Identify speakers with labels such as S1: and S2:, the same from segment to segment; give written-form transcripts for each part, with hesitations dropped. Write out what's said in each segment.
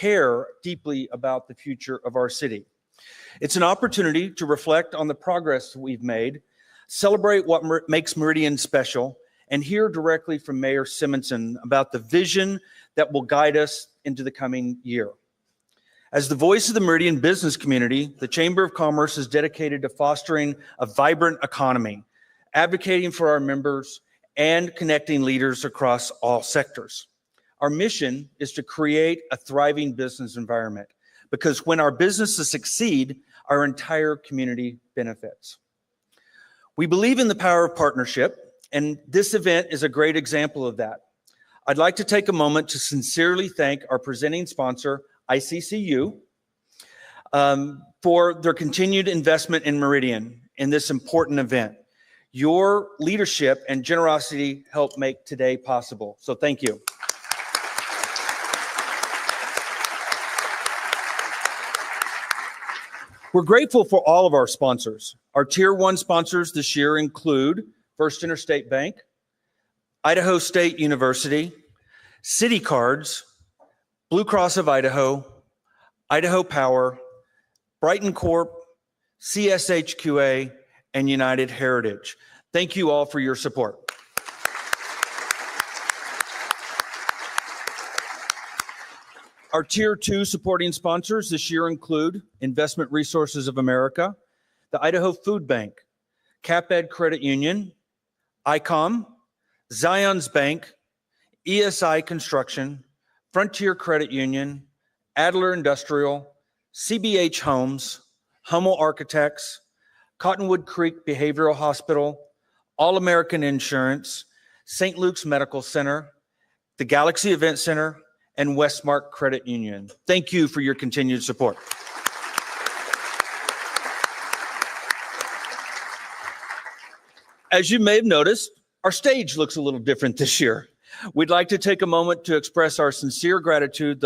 S1: care deeply about the future of our city. It's an opportunity to reflect on the progress we've made, celebrate what makes Meridian special, and hear directly from Mayor Simison about the vision that will guide us into the coming year. As the voice of the Meridian business community, the Chamber of Commerce is dedicated to fostering a vibrant economy, advocating for our members, and connecting leaders across all sectors. Our mission is to create a thriving business environment, because when our businesses succeed, our entire community benefits. We believe in the power of partnership, and this event is a great example of that. I'd like to take a moment to sincerely thank our presenting sponsor, ICCU, for their continued investment in Meridian in this important event. Your leadership and generosity help make today possible, so thank you. We're grateful for all of our sponsors. Our Tier 1 sponsors this year include First Interstate Bank, Idaho State University, City Cards, Blue Cross of Idaho, Idaho Power, Brighton Corp, CSHQA, and United Heritage. Thank you all for your support. Our Tier 2 supporting sponsors this year include Investment Resources of America, the Idaho Food Bank, CapEd Credit Union, ICOM, Zions Bank, ESI Construction, Frontier Credit Union, Adler Industrial, CBH Homes, Hummel Architects, Cottonwood Creek Behavioral Hospital, All American Insurance, St. Luke's Medical Center, the Galaxy Event Center, and Westmark Credit Union. Thank you for your continued support. As you may have noticed, our stage looks a little different this year. We'd like to take a moment to express our sincere gratitude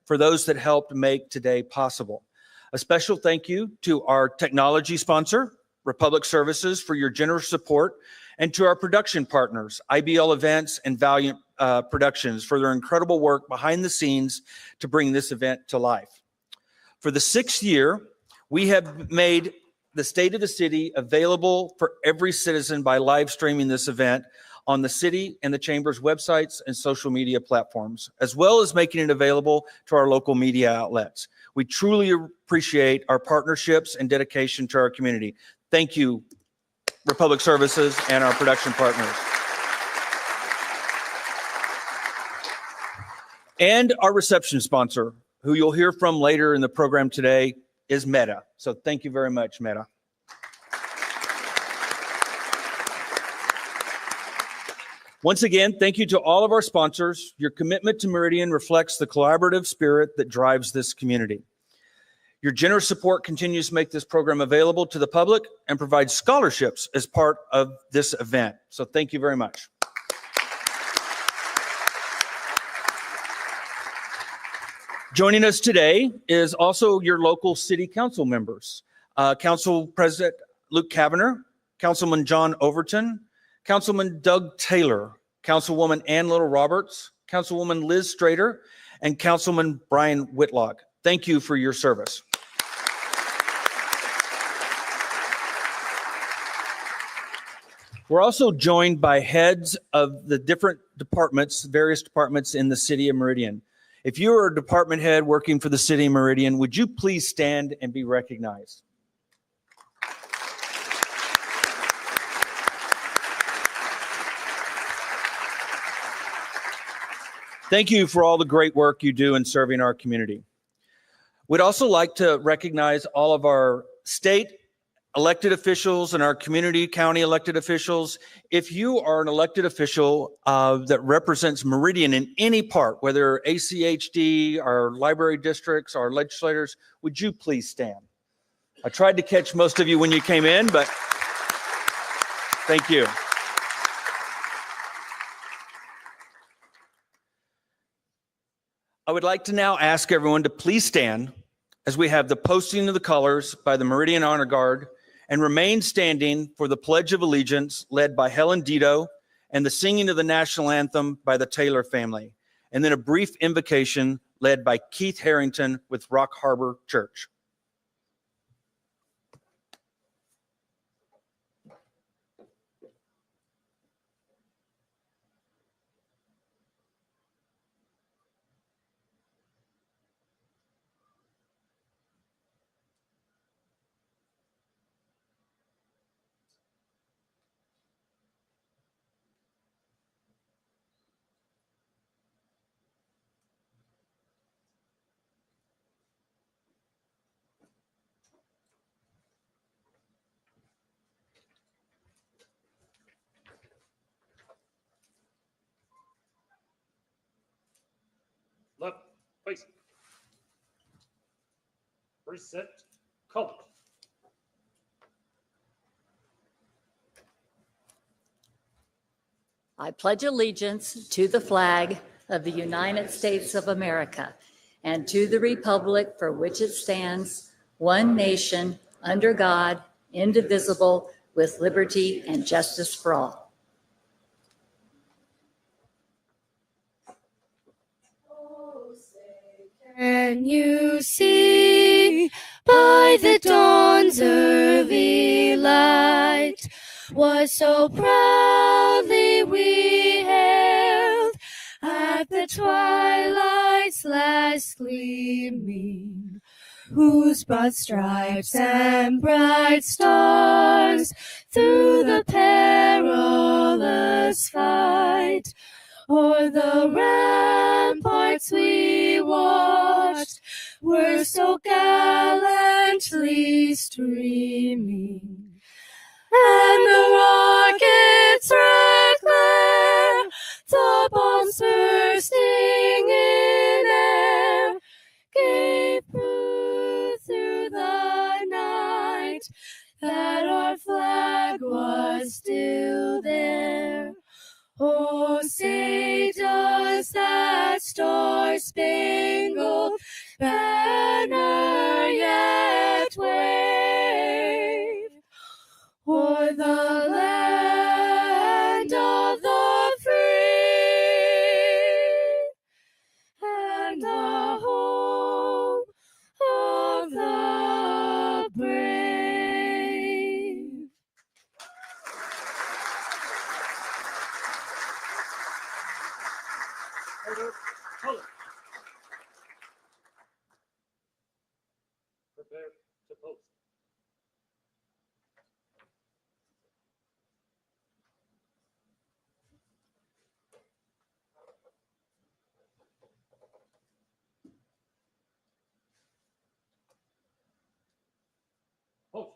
S1: for those that helped make today possible. A special thank you to our technology sponsor, Republic Services, for your generous support, and to our production partners, IBL Events and Valiant Productions, for their incredible work behind the scenes to bring this event to life. For the 6th year, we have made the State of the City available for every citizen by live streaming this event on the city and the Chamber's websites and social media platforms, as well as making it available to our local media outlets. We truly appreciate our partnerships and dedication to our community. Thank you, Republic Services and our production partners. And our reception sponsor, who you'll hear from later in the program today, is Meta. So thank you very much, Meta. Once again, thank you to all of our sponsors. Your commitment to Meridian reflects the collaborative spirit that drives this community. Your generous support continues to make this program available to the public and provides scholarships as part of this event. So thank you very much. Joining us today is also your local city council members. Council President Luke Kavanagh, Councilman John Overton, Councilman Doug Taylor, Councilwoman Ann Little Roberts, Councilwoman Liz Strader, and Councilman Brian Whitlock. Thank you for your service. We're also joined by heads of the different departments, various departments in the city of Meridian. If you are a department head working for the city of Meridian, would you please stand and be recognized? Thank you for all the great work you do in serving our community. We'd also like to recognize all of our state elected officials and our community county elected officials. If you are an elected official that represents Meridian in any part, whether ACHD, our library districts, our legislators, would you please stand? I tried to catch most of you when you came in, but thank you. I would like to now ask everyone to please stand as we have the posting of the colors by the Meridian Honor Guard, and remain standing for the Pledge of Allegiance led by Helen Dito and the singing of the national anthem by the Taylor family, and then a brief invocation led by Keith Harrington with Rock Harbor Church.
S2: Left, face. Reset, color.
S3: I pledge allegiance to the flag of the United States of America and to the republic for which it stands, one nation, under God, indivisible, with liberty and justice for all.
S4: Can you see by the dawn's early light what so proudly we hailed at the twilight's last gleaming, whose broad stripes and bright stars through the perilous fight o'er the ramparts we watched were so gallantly streaming, and the rocket's red glare, the bombs bursting in air, gave proof through the night that our flag was still there. Oh, say does that star-spangled banner yet wave o'er the land of the free and the home of the brave?
S2: Order, color. Prepare to post. Post.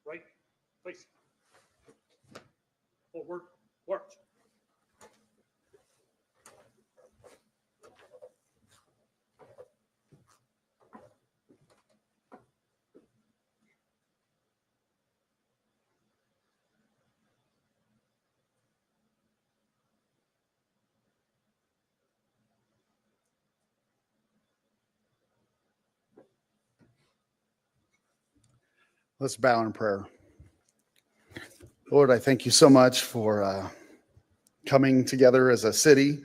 S2: Right, face. Forward, march.
S5: Let's bow in prayer. Lord, I thank you so much for coming together as a city,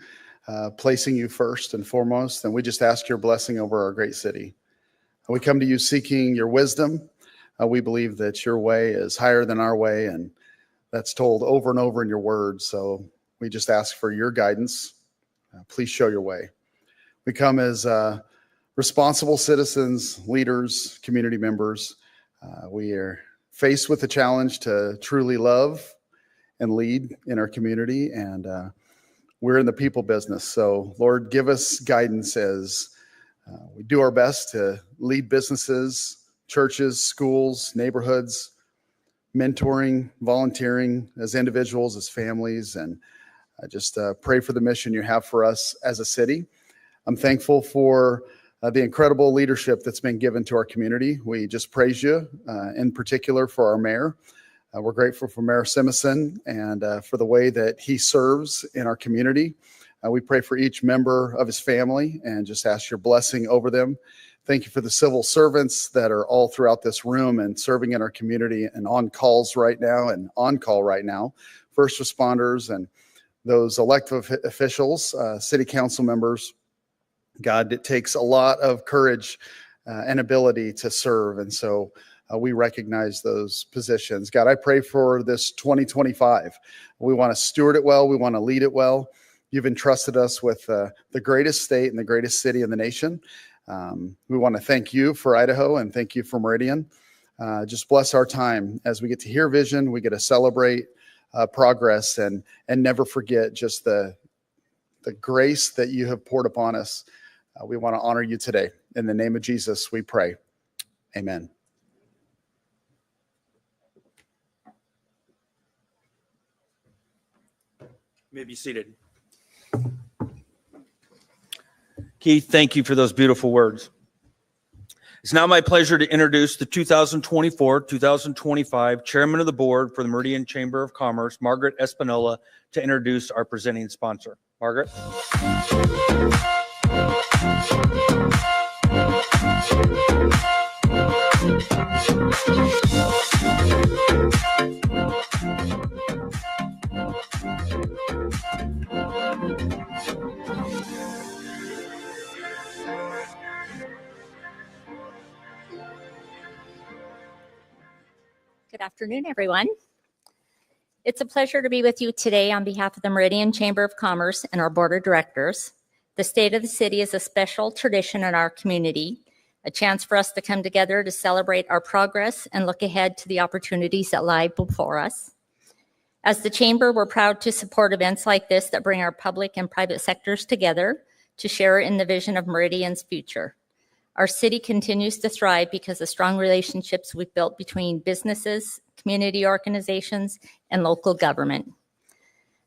S5: placing you first and foremost. And we just ask your blessing over our great city. We come to you seeking your wisdom. We believe that your way is higher than our way, and that's told over and over in your word. So we just ask for your guidance. Please show your way. We come as responsible citizens, leaders, community members. We are faced with the challenge to truly love and lead in our community, and we're in the people business. So, Lord, give us guidance as we do our best to lead businesses, churches, schools, neighborhoods, mentoring, volunteering as individuals, as families, and I just pray for the mission you have for us as a city. I'm thankful for the incredible leadership that's been given to our community. We just praise you, in particular for our mayor. We're grateful for Mayor Simison and for the way that he serves in our community. We pray for each member of his family and just ask your blessing over them. Thank you for the civil servants that are all throughout this room and serving in our community and on call right now, first responders and those elected officials, city council members. God, it takes a lot of courage and ability to serve. And so we recognize those positions. God, I pray for this 2025. We want to steward it well. We want to lead it well. You've entrusted us with the greatest state and the greatest city in the nation. We want to thank you for Idaho and thank you for Meridian. Just bless our time as we get to hear vision. We get to celebrate progress and never forget just the grace that you have poured upon us. We want to honor you today. In the name of Jesus, we pray. Amen.
S1: You may be seated. Keith, thank you for those beautiful words. It's now my pleasure to introduce the 2024-2025 Chairman of the Board for the Meridian Chamber of Commerce, Margaret Espinola, to introduce our presenting sponsor. Margaret.
S6: Good afternoon, everyone. It's a pleasure to be with you today on behalf of the Meridian Chamber of Commerce and our Board of Directors. The State of the City is a special tradition in our community, a chance for us to come together to celebrate our progress and look ahead to the opportunities that lie before us. As the Chamber, we're proud to support events like this that bring our public and private sectors together to share in the vision of Meridian's future. Our city continues to thrive because of strong relationships we've built between businesses, community organizations, and local government.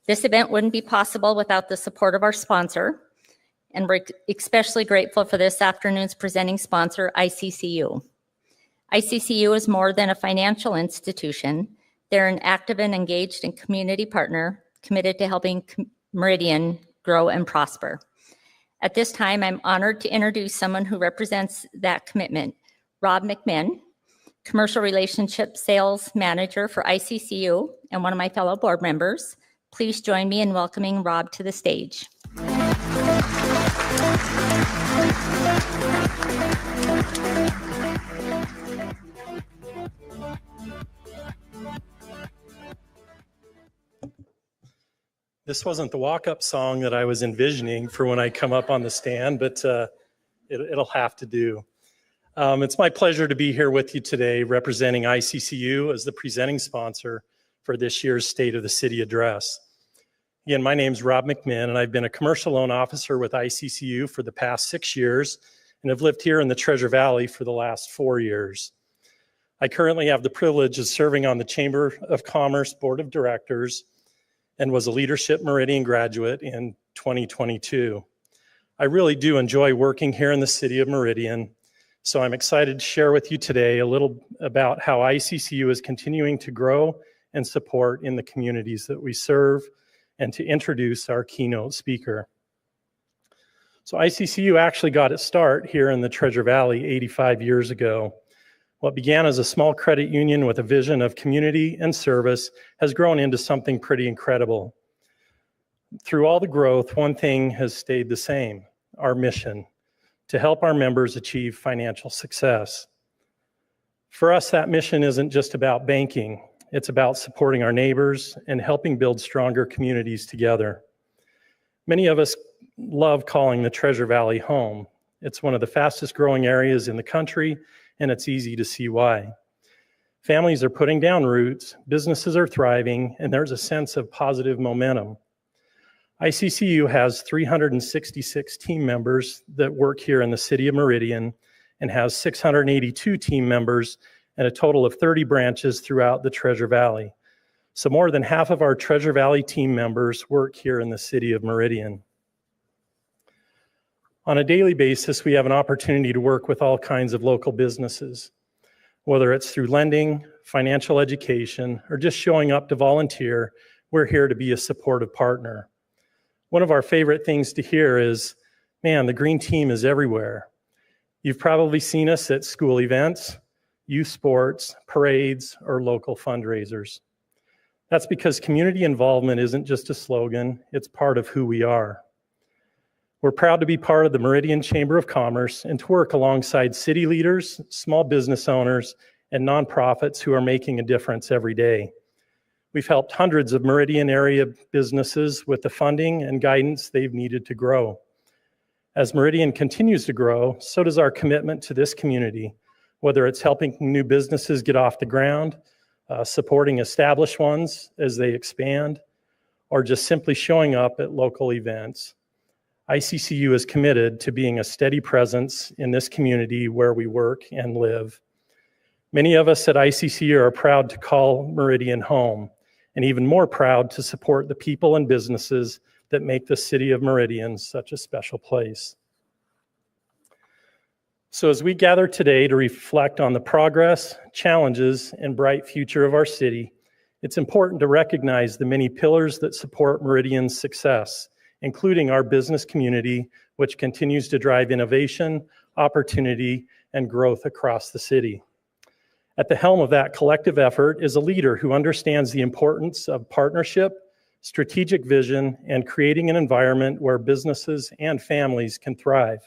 S6: This event wouldn't be possible without the support of our sponsor, and we're especially grateful for this afternoon's presenting sponsor, ICCU. ICCU is more than a financial institution. They're an active and engaged and community partner committed to helping Meridian grow and prosper. At this time, I'm honored to introduce someone who represents that commitment, Rob McMinn, Commercial Relationship Sales Manager for ICCU and one of my fellow board members. Please join me in welcoming Rob to the stage.
S7: This wasn't the walk-up song that I was envisioning for when I come up on the stand, but it'll have to do. It's my pleasure to be here with you today representing ICCU as the presenting sponsor for this year's State of the City address. Again, my name's Rob McMinn, and I've been a commercial loan officer with ICCU for the past 6 years and have lived here in the Treasure Valley for the last 4 years. I currently have the privilege of serving on the Chamber of Commerce Board of Directors and was a Leadership Meridian graduate in 2022. I really do enjoy working here in the city of Meridian, so I'm excited to share with you today a little about how ICCU is continuing to grow and support in the communities that we serve, and to introduce our keynote speaker. So ICCU actually got its start here in the Treasure Valley 85 years ago. What began as a small credit union with a vision of community and service has grown into something pretty incredible. Through all the growth, one thing has stayed the same: our mission, to help our members achieve financial success. For us, that mission isn't just about banking. It's about supporting our neighbors and helping build stronger communities together. Many of us love calling the Treasure Valley home. It's one of the fastest growing areas in the country, and it's easy to see why. Families are putting down roots, businesses are thriving, and there's a sense of positive momentum. ICCU has 366 team members that work here in the city of Meridian and has 682 team members and a total of 30 branches throughout the Treasure Valley. So more than half of our Treasure Valley team members work here in the city of Meridian. On a daily basis, we have an opportunity to work with all kinds of local businesses, whether it's through lending, financial education, or just showing up to volunteer. We're here to be a supportive partner. One of our favorite things to hear is, man, the green team is everywhere. You've probably seen us at school events, youth sports, parades, or local fundraisers. That's because community involvement isn't just a slogan, it's part of who we are. We're proud to be part of the Meridian Chamber of Commerce and to work alongside city leaders, small business owners, and nonprofits who are making a difference every day. We've helped hundreds of Meridian area businesses with the funding and guidance they've needed to grow. As Meridian continues to grow, so does our commitment to this community, whether it's helping new businesses get off the ground, supporting established ones as they expand, or just simply showing up at local events. ICCU is committed to being a steady presence in this community where we work and live. Many of us at ICCU are proud to call Meridian home, and even more proud to support the people and businesses that make the city of Meridian such a special place. So as we gather today to reflect on the progress, challenges, and bright future of our city, it's important to recognize the many pillars that support Meridian's success, including our business community, which continues to drive innovation, opportunity, and growth across the city. At the helm of that collective effort is a leader who understands the importance of partnership, strategic vision, and creating an environment where businesses and families can thrive.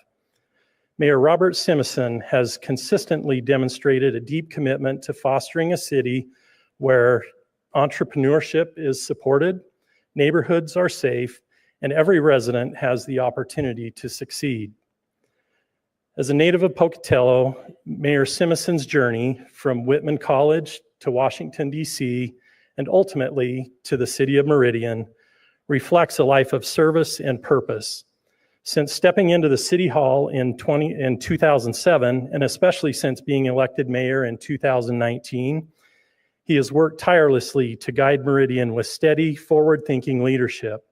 S7: Mayor Robert Simison has consistently demonstrated a deep commitment to fostering a city where entrepreneurship is supported, neighborhoods are safe, and every resident has the opportunity to succeed. As a native of Pocatello, Mayor Simison's journey from Whitman College to Washington, D.C., and ultimately to the city of Meridian reflects a life of service and purpose. Since stepping into the City Hall in 2007, and especially since being elected mayor in 2019, he has worked tirelessly to guide Meridian with steady, forward-thinking leadership.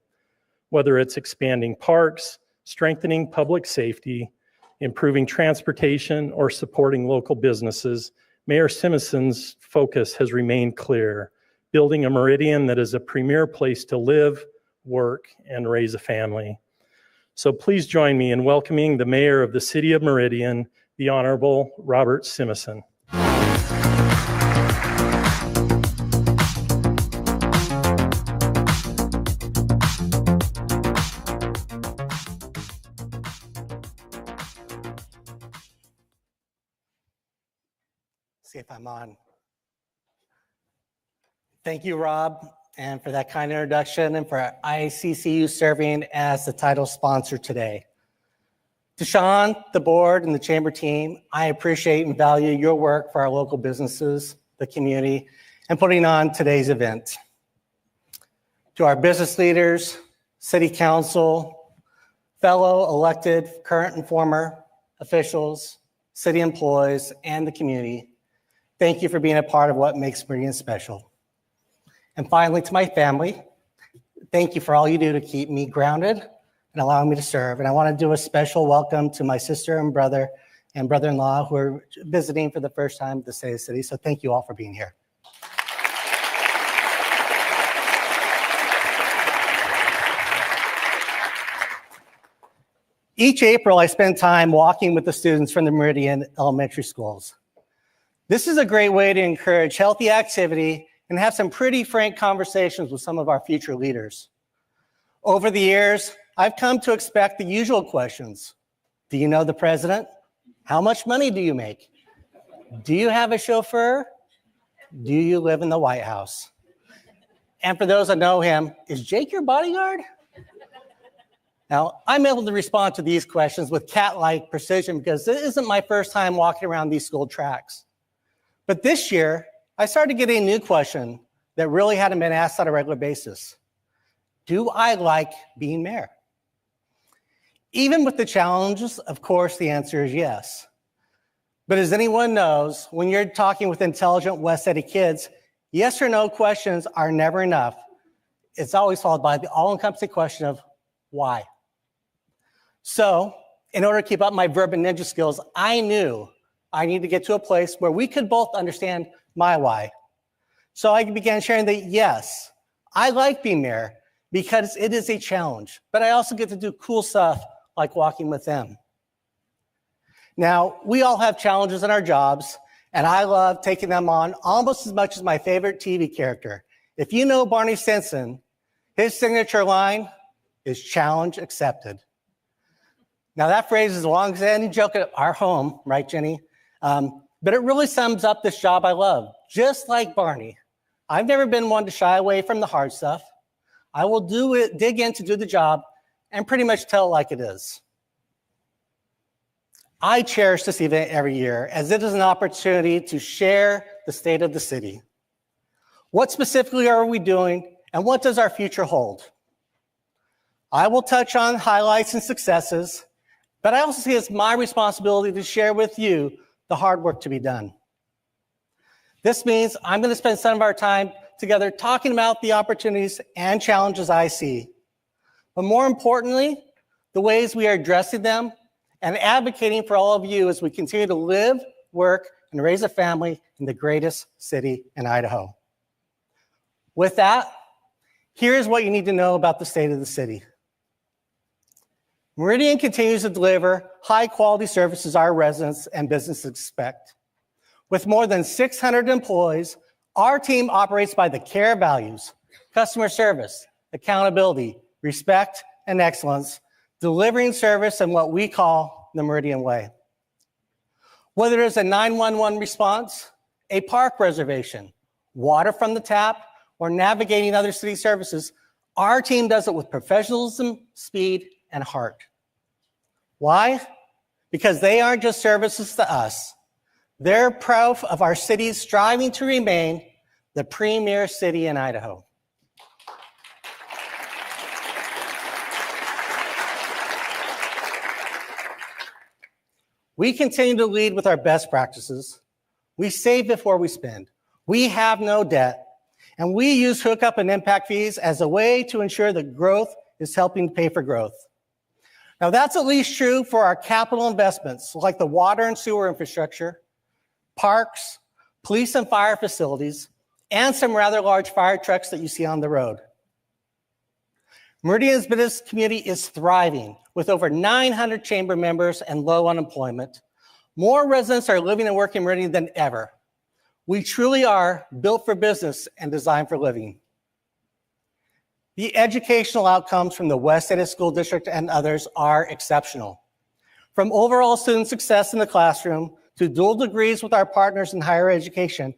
S7: Whether it's expanding parks, strengthening public safety, improving transportation, or supporting local businesses, Mayor Simison's focus has remained clear, building a Meridian that is a premier place to live, work, and raise a family. So please join me in welcoming the mayor of the city of Meridian, the Honorable Robert Simison.
S8: See if I'm on. Thank you, Rob, and for that kind introduction and for ICCU serving as the title sponsor today. To Sean, the board, and the chamber team, I appreciate and value your work for our local businesses, the community, and putting on today's event. To our business leaders, city council, fellow elected, current and former officials, city employees, and the community, thank you for being a part of what makes Meridian special. And finally, to my family, thank you for all you do to keep me grounded and allowing me to serve. And I want to do a special welcome to my sister and brother-in-law who are visiting for the first time to the city. So thank you all for being here. Each April, I spend time walking with the students from the Meridian elementary schools. This is a great way to encourage healthy activity and have some pretty frank conversations with some of our future leaders. Over the years, I've come to expect the usual questions. Do you know the president? How much money do you make? Do you have a chauffeur? Do you live in the White House? And for those that know him, is Jake your bodyguard? Now, I'm able to respond to these questions with cat-like precision because this isn't my first time walking around these school tracks. But this year, I started getting a new question that really hadn't been asked on a regular basis. Do I like being mayor? Even with the challenges, of course, the answer is yes. But as anyone knows, when you're talking with intelligent West Eddy kids, Yes or no questions are never enough. It's always followed by the all-encompassing question of why. So, in order to keep up my verb and ninja skills, I knew I needed to get to a place where we could both understand my why. So I began sharing that, yes, I like being mayor because it is a challenge, but I also get to do cool stuff like walking with them. Now, we all have challenges in our jobs, and I love taking them on almost as much as my favorite TV character. If you know Barney Stinson, his signature line is challenge accepted. Now, that phrase is as long as any joke at our home, right, Jenny? But it really sums up this job I love. Just like Barney, I've never been one to shy away from the hard stuff. I will dig in to do the job and pretty much tell it like it is. I cherish this event every year as it is an opportunity to share the state of the city. What specifically are we doing, and what does our future hold? I will touch on highlights and successes, but I also see it's my responsibility to share with you the hard work to be done. This means I'm going to spend some of our time together talking about the opportunities and challenges I see, but more importantly, the ways we are addressing them and advocating for all of you as we continue to live, work, and raise a family in the greatest city in Idaho. With that, here's what you need to know about the state of the city. Meridian continues to deliver high-quality services our residents and businesses expect. With more than 600 employees, our team operates by the CARE values: customer service, accountability, respect, and excellence, delivering service in what we call the Meridian way. Whether it's a 911 response, a park reservation, water from the tap, or navigating other city services, our team does it with professionalism, speed, and heart. Why? Because they aren't just services to us. They're proof of our city's striving to remain the premier city in Idaho. We continue to lead with our best practices. We save before we spend. We have no debt. And we use hookup and impact fees as a way to ensure that growth is helping pay for growth. Now, that's at least true for our capital investments, like the water and sewer infrastructure, parks, police and fire facilities, and some rather large fire trucks that you see on the road. Meridian's business community is thriving with over 900 chamber members and low unemployment. More residents are living and working in Meridian than ever. We truly are built for business and designed for living. The educational outcomes from the West Idaho School District and others are exceptional. From overall student success in the classroom to dual degrees with our partners in higher education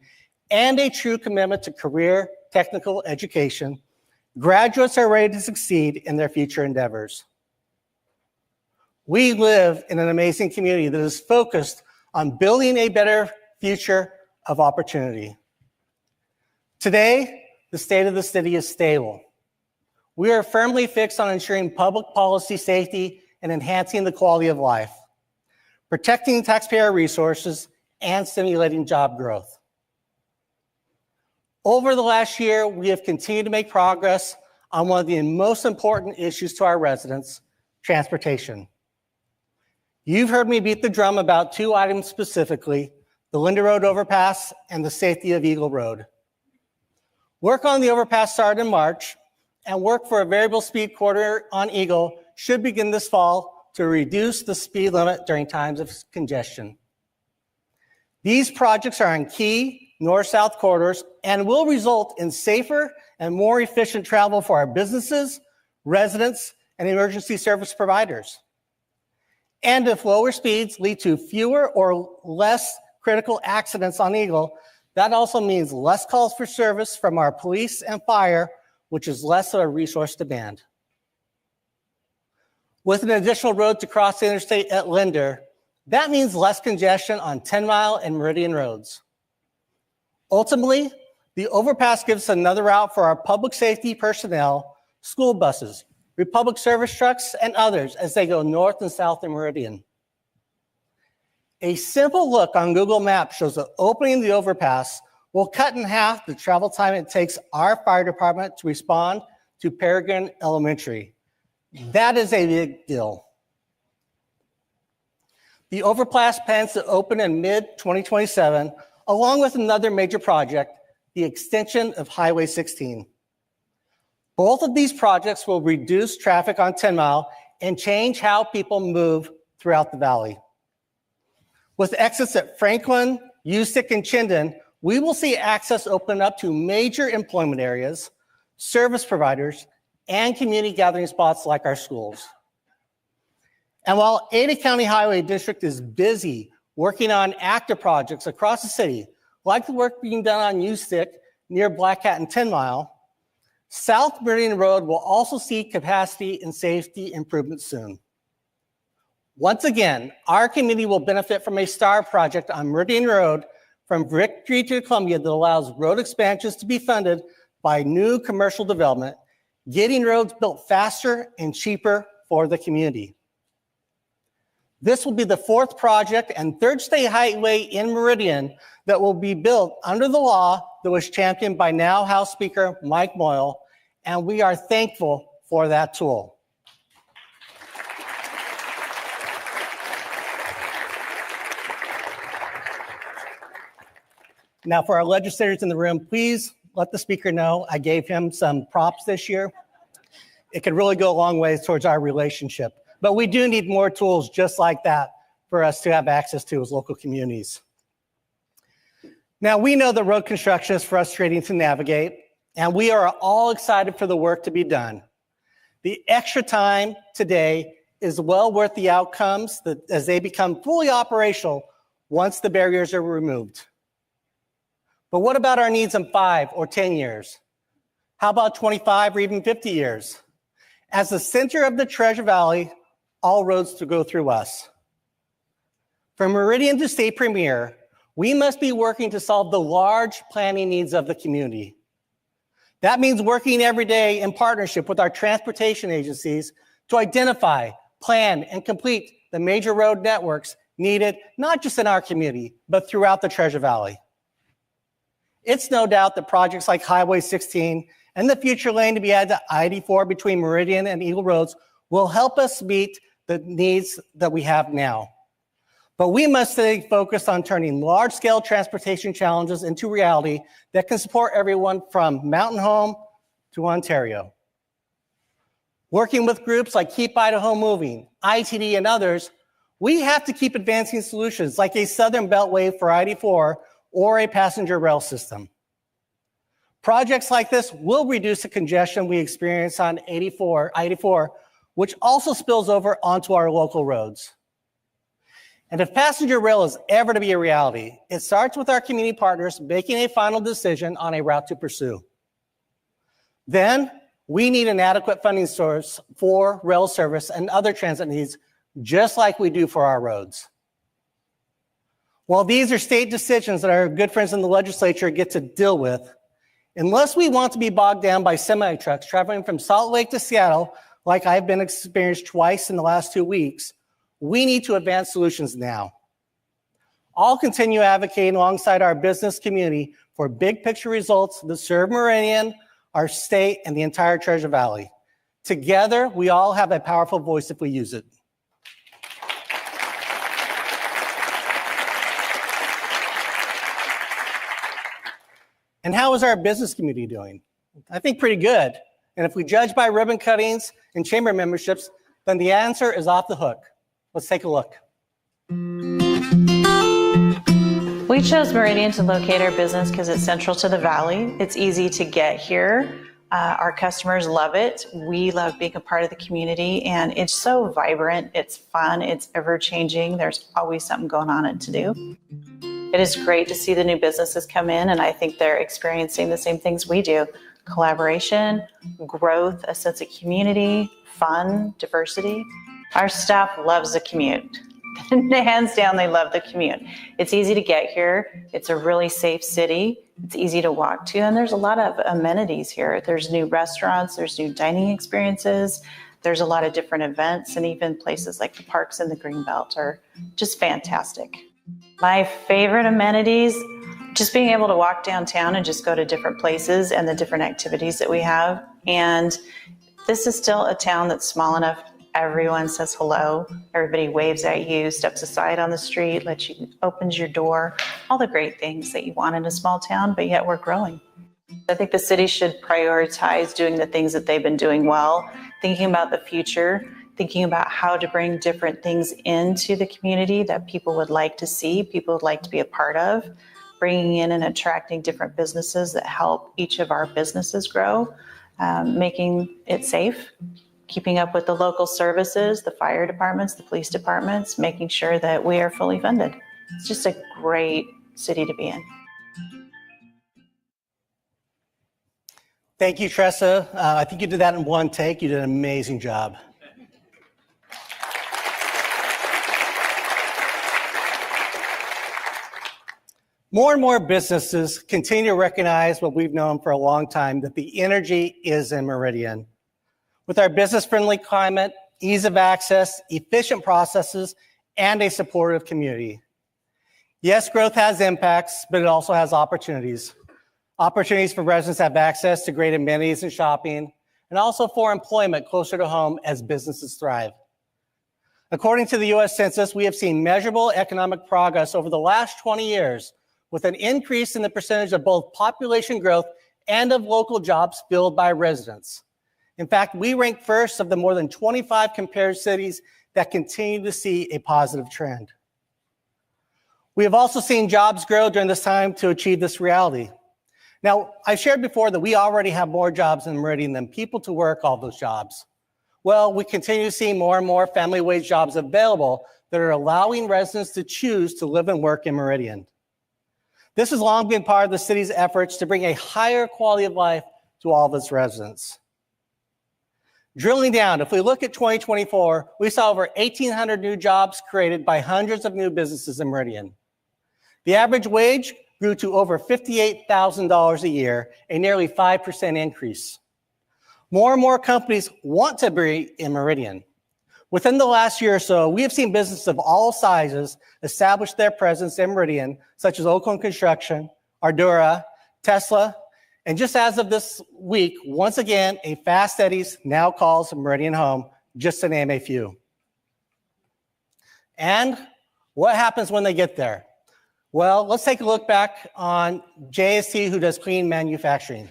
S8: and a true commitment to career technical education, graduates are ready to succeed in their future endeavors. We live in an amazing community that is focused on building a better future of opportunity. Today, the state of the city is stable. We are firmly fixed on ensuring public policy safety and enhancing the quality of life, protecting taxpayer resources, and stimulating job growth. Over the last year, we have continued to make progress on one of the most important issues to our residents, transportation. You've heard me beat the drum about two items specifically: the Linda Road overpass and the safety of Eagle Road. Work on the overpass started in March, and work for a variable speed corridor on Eagle should begin this fall to reduce the speed limit during times of congestion. These projects are on key north-south corridors and will result in safer and more efficient travel for our businesses, residents, and emergency service providers. And if lower speeds lead to fewer or less critical accidents on Eagle, that also means less calls for service from our police and fire, which is less of a resource demand. With an additional road to cross the interstate at Linder, that means less congestion on 10 Mile and Meridian roads. Ultimately, the overpass gives us another route for our public safety personnel, school buses, Republic service trucks, and others as they go north and south in Meridian. A simple look on Google Maps shows that opening the overpass will cut in half the travel time it takes our fire department to respond to Peregrine Elementary. That is a big deal. The overpass plans to open in mid-2027, along with another major project, the extension of Highway 16. Both of these projects will reduce traffic on 10 Mile and change how people move throughout the valley. With exits at Franklin, Usick, and Chinden, we will see access open up to major employment areas, service providers, and community gathering spots like our schools. And while Ada County Highway District is busy working on active projects across the city, like the work being done on Usick near Black Hat and 10 Mile, South Meridian Road will also see capacity and safety improvements soon. Once again, our community will benefit from a STAR project on Meridian Road from Victory to Columbia that allows road expansions to be funded by new commercial development, getting roads built faster and cheaper for the community. This will be the fourth project and third state highway in Meridian that will be built under the law that was championed by now House Speaker Mike Moyle, and we are thankful for that tool. Now, for our legislators in the room, please let the speaker know I gave him some props this year. It could really go a long way towards our relationship. But we do need more tools just like that for us to have access to as local communities. Now, we know that road construction is frustrating to navigate, and we are all excited for the work to be done. The extra time today is well worth the outcomes as they become fully operational once the barriers are removed. But what about our needs in 5 or 10 years? How about 25 or even 50 years? As the center of the Treasure Valley, all roads to go through us. From Meridian to State Premier, we must be working to solve the large planning needs of the community. That means working every day in partnership with our transportation agencies to identify, plan, and complete the major road networks needed not just in our community, but throughout the Treasure Valley. It's no doubt that projects like Highway 16 and the future lane to be added to I-84 between Meridian and Eagle Roads will help us meet the needs that we have now. But we must stay focused on turning large-scale transportation challenges into reality that can support everyone from Mountain Home to Ontario. Working with groups like Keep Idaho Moving, ITD, and others, we have to keep advancing solutions like a Southern Beltway for I-84 or a passenger rail system. Projects like this will reduce the congestion we experience on I-84, which also spills over onto our local roads. And if passenger rail is ever to be a reality, it starts with our community partners making a final decision on a route to pursue. Then we need an adequate funding source for rail service and other transit needs, just like we do for our roads. While these are state decisions that our good friends in the legislature get to deal with, unless we want to be bogged down by semi-trucks traveling from Salt Lake to Seattle, like I've been experienced twice in the last 2 weeks, we need to advance solutions now. I'll continue advocating alongside our business community for big picture results that serve Meridian, our state, and the entire Treasure Valley. Together, we all have a powerful voice if we use it. And how is our business community doing? I think pretty good. And if we judge by ribbon cuttings and chamber memberships, then the answer is off the hook. Let's take a look.
S9: We chose Meridian to locate our business because it's central to the valley. It's easy to get here. Our customers love it. We love being a part of the community, and it's so vibrant. It's fun. It's ever changing. There's always something going on and to do. It is great to see the new businesses come in, and I think they're experiencing the same things we do. Collaboration, growth, a sense of community, fun, diversity. Our staff loves the commute. Hands down, they love the commute. It's easy to get here. It's a really safe city. It's easy to walk to, and there's a lot of amenities here. There's new restaurants, there's new dining experiences. There's a lot of different events, and even places like the parks in the Greenbelt are just fantastic. My favorite amenities just being able to walk downtown and just go to different places and the different activities that we have. And this is still a town that's small enough. Everyone says hello. Everybody waves at you, steps aside on the street, opens your door, all the great things that you want in a small town, but yet we're growing. I think the city should prioritize doing the things that they've been doing well, thinking about the future, thinking about how to bring different things into the community that people would like to see, people would like to be a part of, bringing in and attracting different businesses that help each of our businesses grow, making it safe, keeping up with the local services, the fire departments, the police departments, making sure that we are fully funded. It's just a great city to be in.
S8: Thank you, Tressa. I think you did that in one take. You did an amazing job. More and more businesses continue to recognize what we've known for a long time, that the energy is in Meridian. With our business-friendly climate, ease of access, efficient processes, and a supportive community. Yes, growth has impacts, but it also has opportunities. Opportunities for residents to have access to great amenities and shopping, and also for employment closer to home as businesses thrive. According to the U.S. Census, we have seen measurable economic progress over the last 20 years, with an increase in the percentage of both population growth and of local jobs filled by residents. In fact, we rank first of the more than 25 compared cities that continue to see a positive trend. We have also seen jobs grow during this time to achieve this reality. Now, I've shared before that we already have more jobs in Meridian than people to work all those jobs. Well, we continue to see more and more family wage jobs available that are allowing residents to choose to live and work in Meridian. This has long been part of the city's efforts to bring a higher quality of life to all of its residents. Drilling down, if we look at 2024, we saw over 1,800 new jobs created by hundreds of new businesses in Meridian. The average wage grew to over $58,000 a year, a nearly 5% increase. More and more companies want to be in Meridian. Within the last year or so, we have seen businesses of all sizes establish their presence in Meridian, such as Oakland Construction, Ardura, Tesla, and just as of this week, once again, a Fast Eddie's now calls Meridian home, just to name a few. And what happens when they get there? Well, let's take a look back on JST, who does clean manufacturing.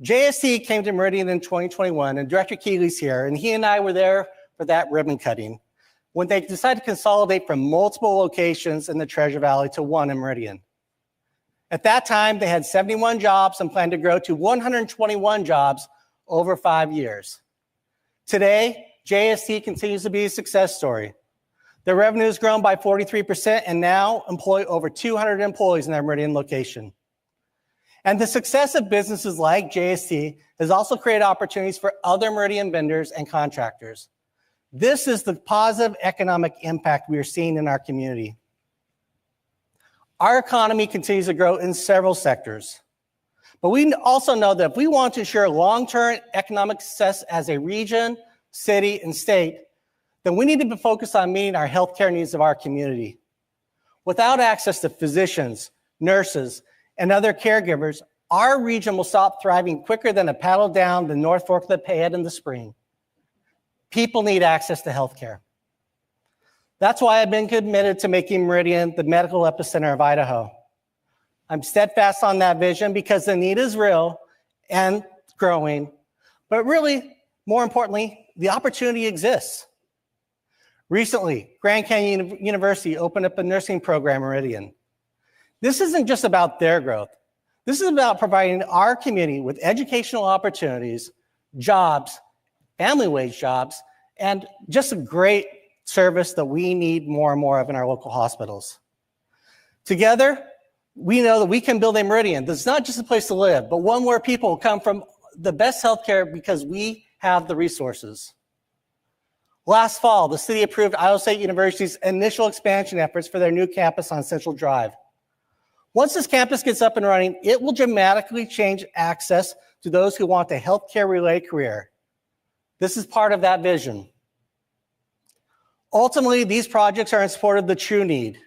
S8: JST came to Meridian in 2021, and Director Keeley's here, and he and I were there for that ribbon cutting when they decided to consolidate from multiple locations in the Treasure Valley to one in Meridian. At that time, they had 71 jobs and planned to grow to 121 jobs over 5 years. Today, JST continues to be a success story. Their revenue has grown by 43% and now employ over 200 employees in their Meridian location. And the success of businesses like JST has also created opportunities for other Meridian vendors and contractors. This is the positive economic impact we are seeing in our community. Our economy continues to grow in several sectors. But we also know that if we want to ensure long-term economic success as a region, city, and state, then we need to be focused on meeting our healthcare needs of our community. Without access to physicians, nurses, and other caregivers, our region will stop thriving quicker than a paddle down the North Fork of the Payette in the spring. People need access to healthcare. That's why I've been committed to making Meridian the medical epicenter of Idaho. I'm steadfast on that vision because the need is real and growing, but really, more importantly, the opportunity exists. Recently, Grand Canyon University opened up a nursing program in Meridian. This isn't just about their growth. This is about providing our community with educational opportunities, jobs, family wage jobs, and just a great service that we need more and more of in our local hospitals. Together, we know that we can build a Meridian that's not just a place to live, but one where people come from the best healthcare because we have the resources. Last fall, the city approved Idaho State University's initial expansion efforts for their new campus on Central Drive. Once this campus gets up and running, it will dramatically change access to those who want a healthcare-related career. This is part of that vision. Ultimately, these projects are in support of the true need.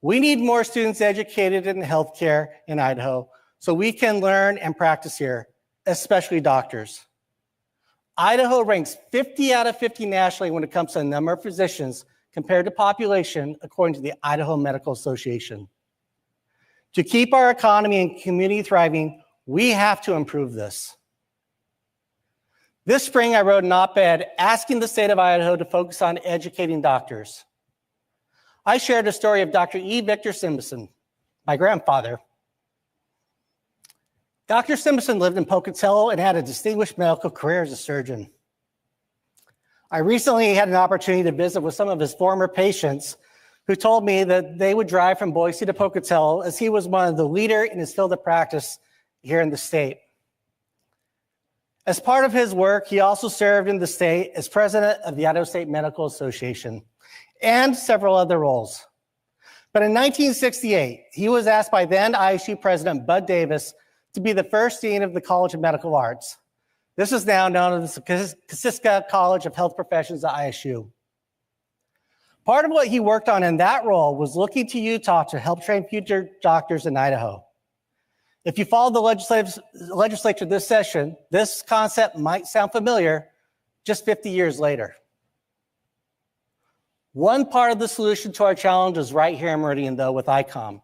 S8: We need more students educated in healthcare in Idaho so we can learn and practice here, especially doctors. Idaho ranks 50 out of 50 nationally when it comes to the number of physicians compared to population, according to the Idaho Medical Association. To keep our economy and community thriving, we have to improve this. This spring, I wrote an op-ed asking the state of Idaho to focus on educating doctors. I shared a story of Dr. E. Victor Simison, my grandfather. Dr. Simison lived in Pocatello and had a distinguished medical career as a surgeon. I recently had an opportunity to visit with some of his former patients who told me that they would drive from Boise to Pocatello as he was one of the leader in his field of practice here in the state. As part of his work, he also served in the state as president of the Idaho State Medical Association and several other roles. But in 1968, he was asked by then ISU President Bud Davis to be the first dean of the College of Medical Arts. This is now known as the Kasiska College of Health Professions at ISU. Part of what he worked on in that role was looking to Utah to help train future doctors in Idaho. If you follow the legislature this session, this concept might sound familiar just 50 years later. One part of the solution to our challenge is right here in Meridian, though, with ICOM.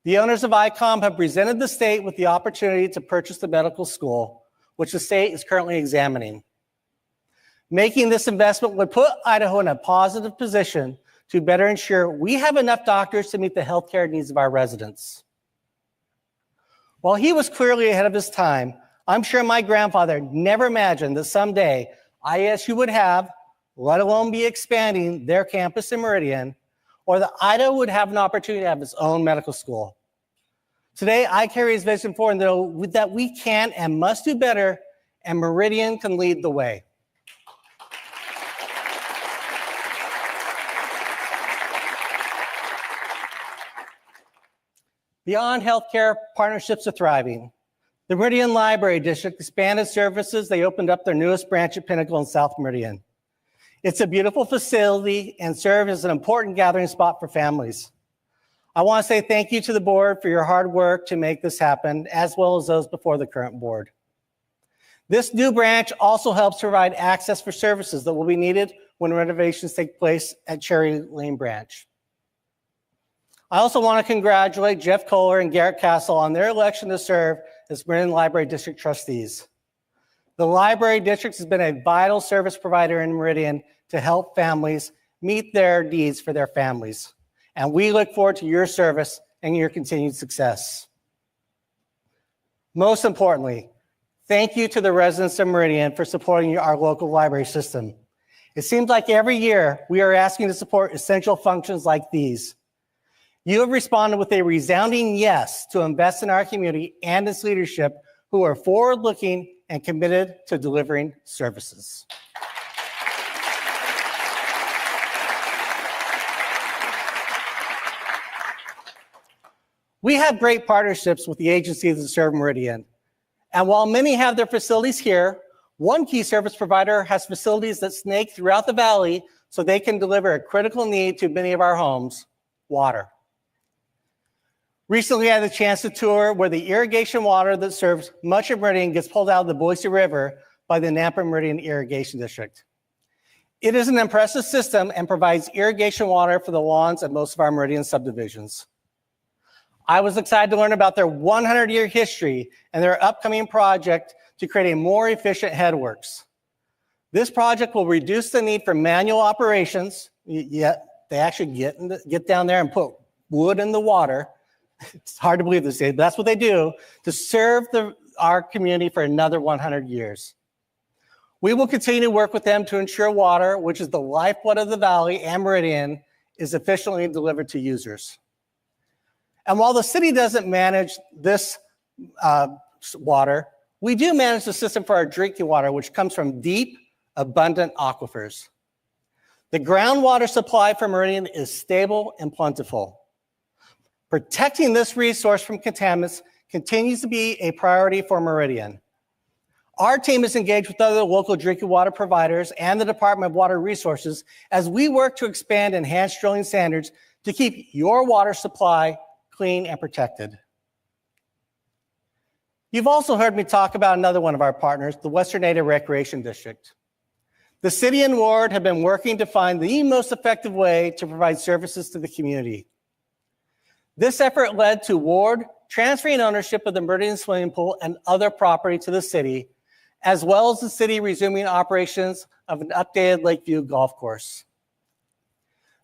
S8: The owners of ICOM have presented the state with the opportunity to purchase the medical school, which the state is currently examining. Making this investment would put Idaho in a positive position to better ensure we have enough doctors to meet the healthcare needs of our residents. While he was clearly ahead of his time, I'm sure my grandfather never imagined that someday ISU would have, let alone be expanding their campus in Meridian, or that Idaho would have an opportunity to have its own medical school. Today, I carry his vision forward that we can and must do better, and Meridian can lead the way. Beyond healthcare, partnerships are thriving. The Meridian Library District expanded services. They opened up their newest branch at Pinnacle in South Meridian. It's a beautiful facility and serves as an important gathering spot for families. I want to say thank you to the board for your hard work to make this happen, as well as those before the current board. This new branch also helps provide access for services that will be needed when renovations take place at Cherry Lane Branch. I also want to congratulate Jeff Kohler and Garrett Castle on their election to serve as Meridian Library District trustees. The Library District has been a vital service provider in Meridian to help families meet their needs for their families. And we look forward to your service and your continued success. Most importantly, thank you to the residents of Meridian for supporting our local library system. It seems like every year we are asking to support essential functions like these. You have responded with a resounding yes to invest in our community and its leadership, who are forward-looking and committed to delivering services. We have great partnerships with the agencies that serve Meridian. And while many have their facilities here, one key service provider has facilities that snake throughout the valley so they can deliver a critical need to many of our homes: water. Recently, I had the chance to tour where the irrigation water that serves much of Meridian gets pulled out of the Boise River by the Nampa Meridian Irrigation District. It is an impressive system and provides irrigation water for the lawns at most of our Meridian subdivisions. I was excited to learn about their 100-year history and their upcoming project to create a more efficient headworks. This project will reduce the need for manual operations, yet they actually get down there and put wood in the water. It's hard to believe this day, but that's what they do to serve our community for another 100 years. We will continue to work with them to ensure water, which is the lifeblood of the valley and Meridian, is efficiently delivered to users. And while the city doesn't manage this water, we do manage the system for our drinking water, which comes from deep, abundant aquifers. The groundwater supply for Meridian is stable and plentiful. Protecting this resource from contaminants continues to be a priority for Meridian. Our team is engaged with other local drinking water providers and the Department of Water Resources as we work to expand enhanced drilling standards to keep your water supply clean and protected. You've also heard me talk about another one of our partners, the Western Native Recreation District. The city and ward have been working to find the most effective way to provide services to the community. This effort led to ward transferring ownership of the Meridian swimming pool and other property to the city, as well as the city resuming operations of an updated Lakeview golf course.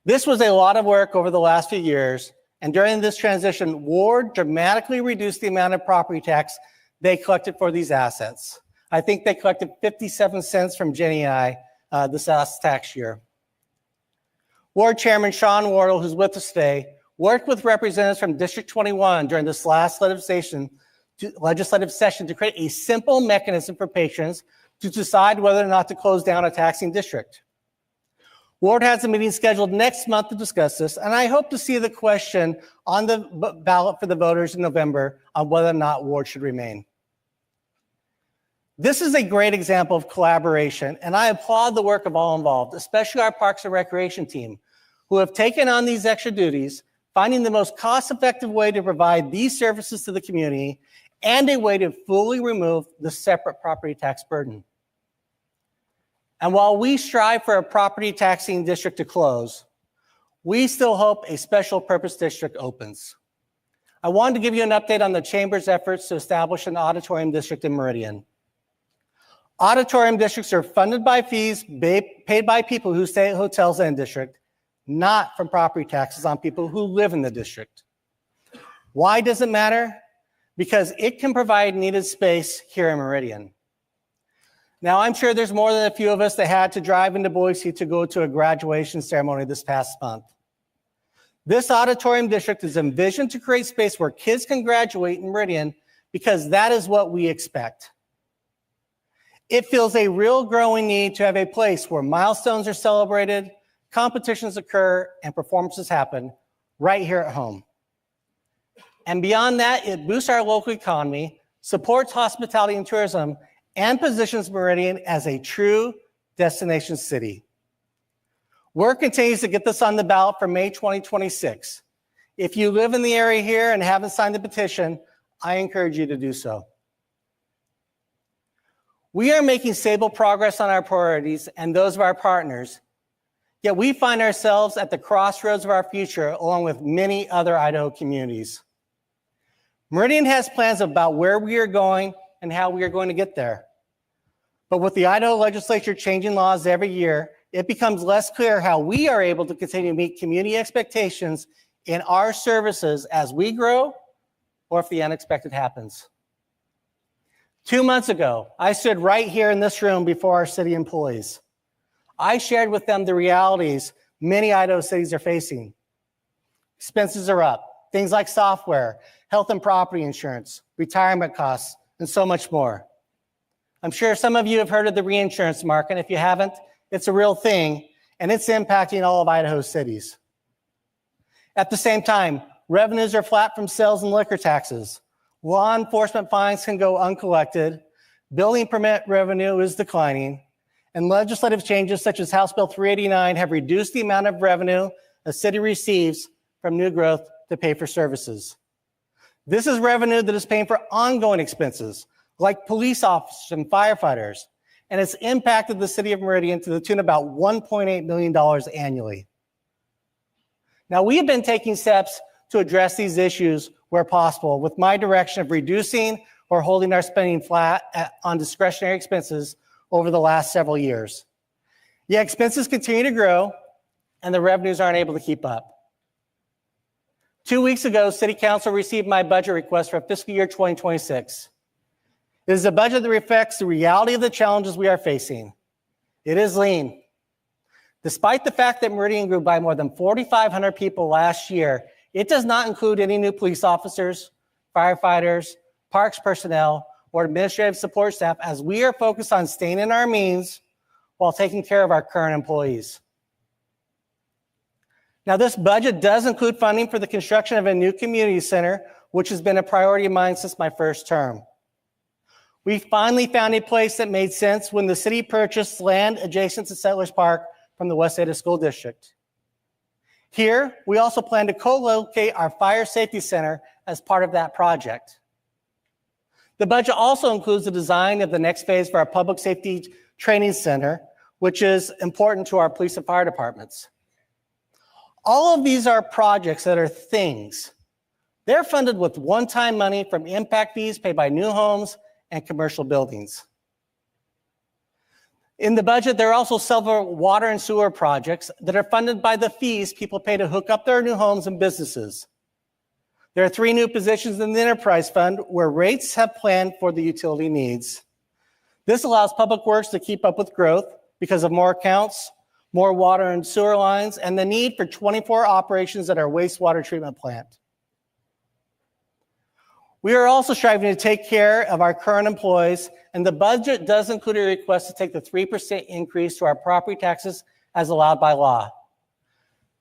S8: This was a lot of work over the last few years, and during this transition, ward dramatically reduced the amount of property tax they collected for these assets. I think they collected 57 cents from Jenny and I this last tax year. Ward Chairman Sean Wardle, who's with us today, worked with representatives from District 21 during this last legislative session to create a simple mechanism for patrons to decide whether or not to close down a taxing district. Ward has a meeting scheduled next month to discuss this, and I hope to see the question on the ballot for the voters in November on whether or not Ward should remain. This is a great example of collaboration, and I applaud the work of all involved, especially our Parks and Recreation team, who have taken on these extra duties, finding the most cost-effective way to provide these services to the community and a way to fully remove the separate property tax burden. And while we strive for a property taxing district to close, we still hope a special purpose district opens. I wanted to give you an update on the Chamber's efforts to establish an auditorium district in Meridian. Auditorium districts are funded by fees paid by people who stay at hotels in the district, not from property taxes on people who live in the district. Why does it matter? Because it can provide needed space here in Meridian. Now, I'm sure there's more than a few of us that had to drive into Boise to go to a graduation ceremony this past month. This auditorium district is envisioned to create space where kids can graduate in Meridian because that is what we expect. It feels a real growing need to have a place where milestones are celebrated, competitions occur, and performances happen right here at home. And beyond that, it boosts our local economy, supports hospitality and tourism, and positions Meridian as a true destination city. Work continues to get this on the ballot for May 2026. If you live in the area here and haven't signed the petition, I encourage you to do so. We are making stable progress on our priorities and those of our partners, yet we find ourselves at the crossroads of our future along with many other Idaho communities. Meridian has plans about where we are going and how we are going to get there. But with the Idaho legislature changing laws every year, it becomes less clear how we are able to continue to meet community expectations in our services as we grow or if the unexpected happens. 2 months ago, I stood right here in this room before our city employees. I shared with them the realities many Idaho cities are facing. Expenses are up, things like software, health and property insurance, retirement costs, and so much more. I'm sure some of you have heard of the reinsurance market, and if you haven't, it's a real thing, and it's impacting all of Idaho's cities. At the same time, revenues are flat from sales and liquor taxes. Law enforcement fines can go uncollected, building permit revenue is declining, and legislative changes such as House Bill 389 have reduced the amount of revenue a city receives from new growth to pay for services. This is revenue that is paying for ongoing expenses, like police officers and firefighters, and it's impacted the city of Meridian to the tune of about $1.8 million annually. Now, we have been taking steps to address these issues where possible with my direction of reducing or holding our spending flat on discretionary expenses over the last several years. Yet expenses continue to grow and the revenues aren't able to keep up. 2 weeks ago, City Council received my budget request for fiscal year 2026. It is a budget that reflects the reality of the challenges we are facing. It is lean. Despite the fact that Meridian grew by more than 4,500 people last year, it does not include any new police officers, firefighters, parks personnel, or administrative support staff, as we are focused on staying in our means while taking care of our current employees. Now, this budget does include funding for the construction of a new community center, which has been a priority of mine since my first term. We finally found a place that made sense when the city purchased land adjacent to Settlers Park from the West Ada School District. Here, we also plan to co-locate our fire safety center as part of that project. The budget also includes the design of the next phase for our public safety training center, which is important to our police and fire departments. All of these are projects that are things. They're funded with one-time money from impact fees paid by new homes and commercial buildings. In the budget, there are also several water and sewer projects that are funded by the fees people pay to hook up their new homes and businesses. There are 3 new positions in the enterprise fund where rates have planned for the utility needs. This allows Public Works to keep up with growth because of more accounts, more water and sewer lines, and the need for 24 operations at our wastewater treatment plant. We are also striving to take care of our current employees, and the budget does include a request to take the 3% increase to our property taxes as allowed by law.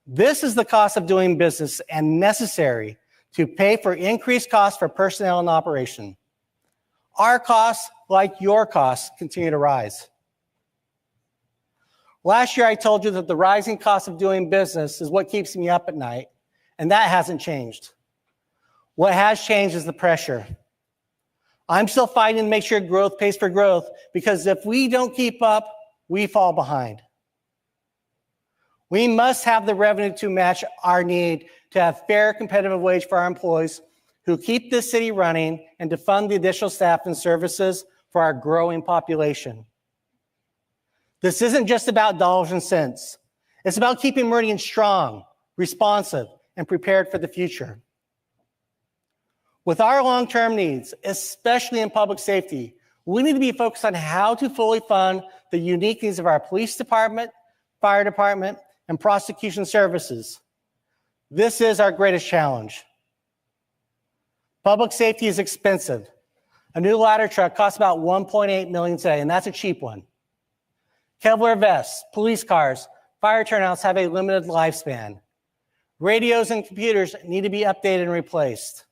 S8: This is the cost of doing business and necessary to pay for increased costs for personnel and operation. Our costs, like your costs, continue to rise. Last year, I told you that the rising cost of doing business is what keeps me up at night, and that hasn't changed. What has changed is the pressure. I'm still fighting to make sure growth pays for growth, because if we don't keep up, we fall behind. We must have the revenue to match our need to have fair, competitive wage for our employees who keep this city running and to fund the additional staff and services for our growing population. This isn't just about dollars and cents. It's about keeping Meridian strong, responsive, and prepared for the future. With our long-term needs, especially in public safety, we need to be focused on how to fully fund the unique needs of our police department, fire department, and prosecution services. This is our greatest challenge. Public safety is expensive. A new ladder truck costs about $1.8 million today, and that's a cheap one. Kevlar vests, police cars, fire turnouts have a limited lifespan. Radios and computers need to be updated and replaced.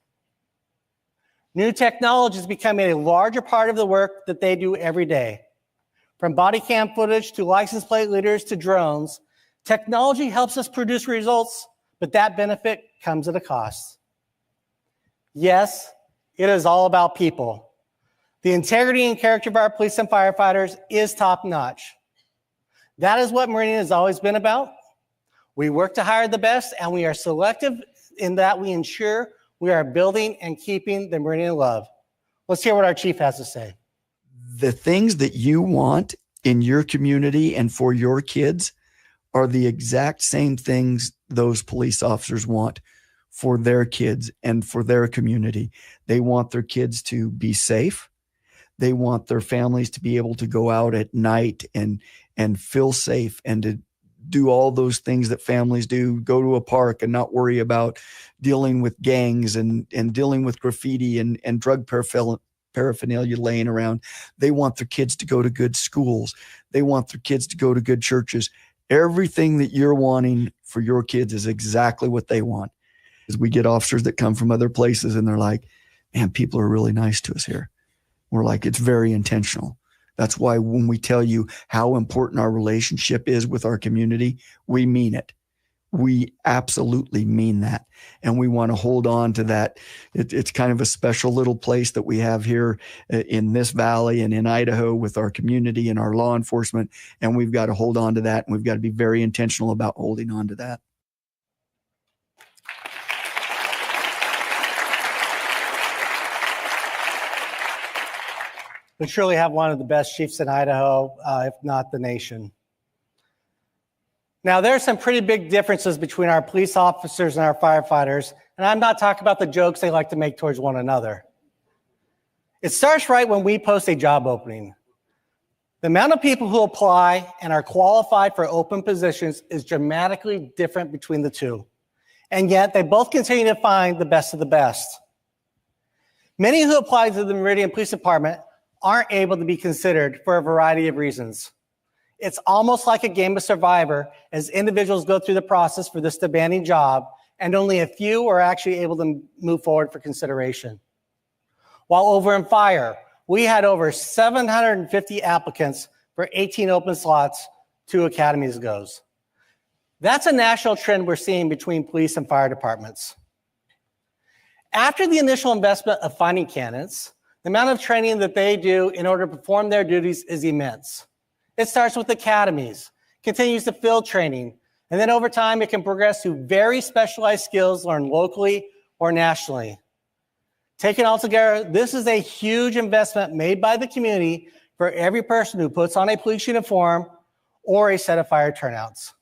S8: New technology is becoming a larger part of the work that they do every day. From body cam footage to license plate readers to drones, technology helps us produce results, but that benefit comes at a cost. Yes, it is all about people. The integrity and character of our police and firefighters is top-notch. That is what Meridian has always been about. We work to hire the best, and we are selective in that we ensure we are building and keeping the Meridian love. Let's hear what our chief has to say.
S10: The things that you want in your community and for your kids are the exact same things those police officers want for their kids and for their community. They want their kids to be safe. They want their families to be able to go out at night and feel safe and to do all those things that families do, go to a park and not worry about dealing with gangs and dealing with graffiti and drug paraphernalia laying around. They want their kids to go to good schools. They want their kids to go to good churches. Everything that you're wanting for your kids is exactly what they want. As we get officers that come from other places and they're like, man, people are really nice to us here. We're like, it's very intentional. That's why when we tell you how important our relationship is with our community, we mean it. We absolutely mean that. And we want to hold on to that. It's kind of a special little place that we have here in this valley and in Idaho with our community and our law enforcement. And we've got to hold on to that. And we've got to be very intentional about holding on to that.
S8: We surely have one of the best chiefs in Idaho, if not the nation. Now, there are some pretty big differences between our police officers and our firefighters, and I'm not talking about the jokes they like to make towards one another. It starts right when we post a job opening. The amount of people who apply and are qualified for open positions is dramatically different between the two, and yet they both continue to find the best of the best. Many who apply to the Meridian Police Department aren't able to be considered for a variety of reasons. It's almost like a game of Survivor as individuals go through the process for this demanding job, and only a few are actually able to move forward for consideration. While over in fire, we had over 750 applicants for 18 open slots 2 academies ago. That's a national trend we're seeing between police and fire departments. After the initial investment of finding candidates, the amount of training that they do in order to perform their duties is immense. It starts with academies, continues to field training, and then over time it can progress to very specialized skills learned locally or nationally. Taken all together, this is a huge investment made by the community for every person who puts on a police uniform or a set of fire turnouts.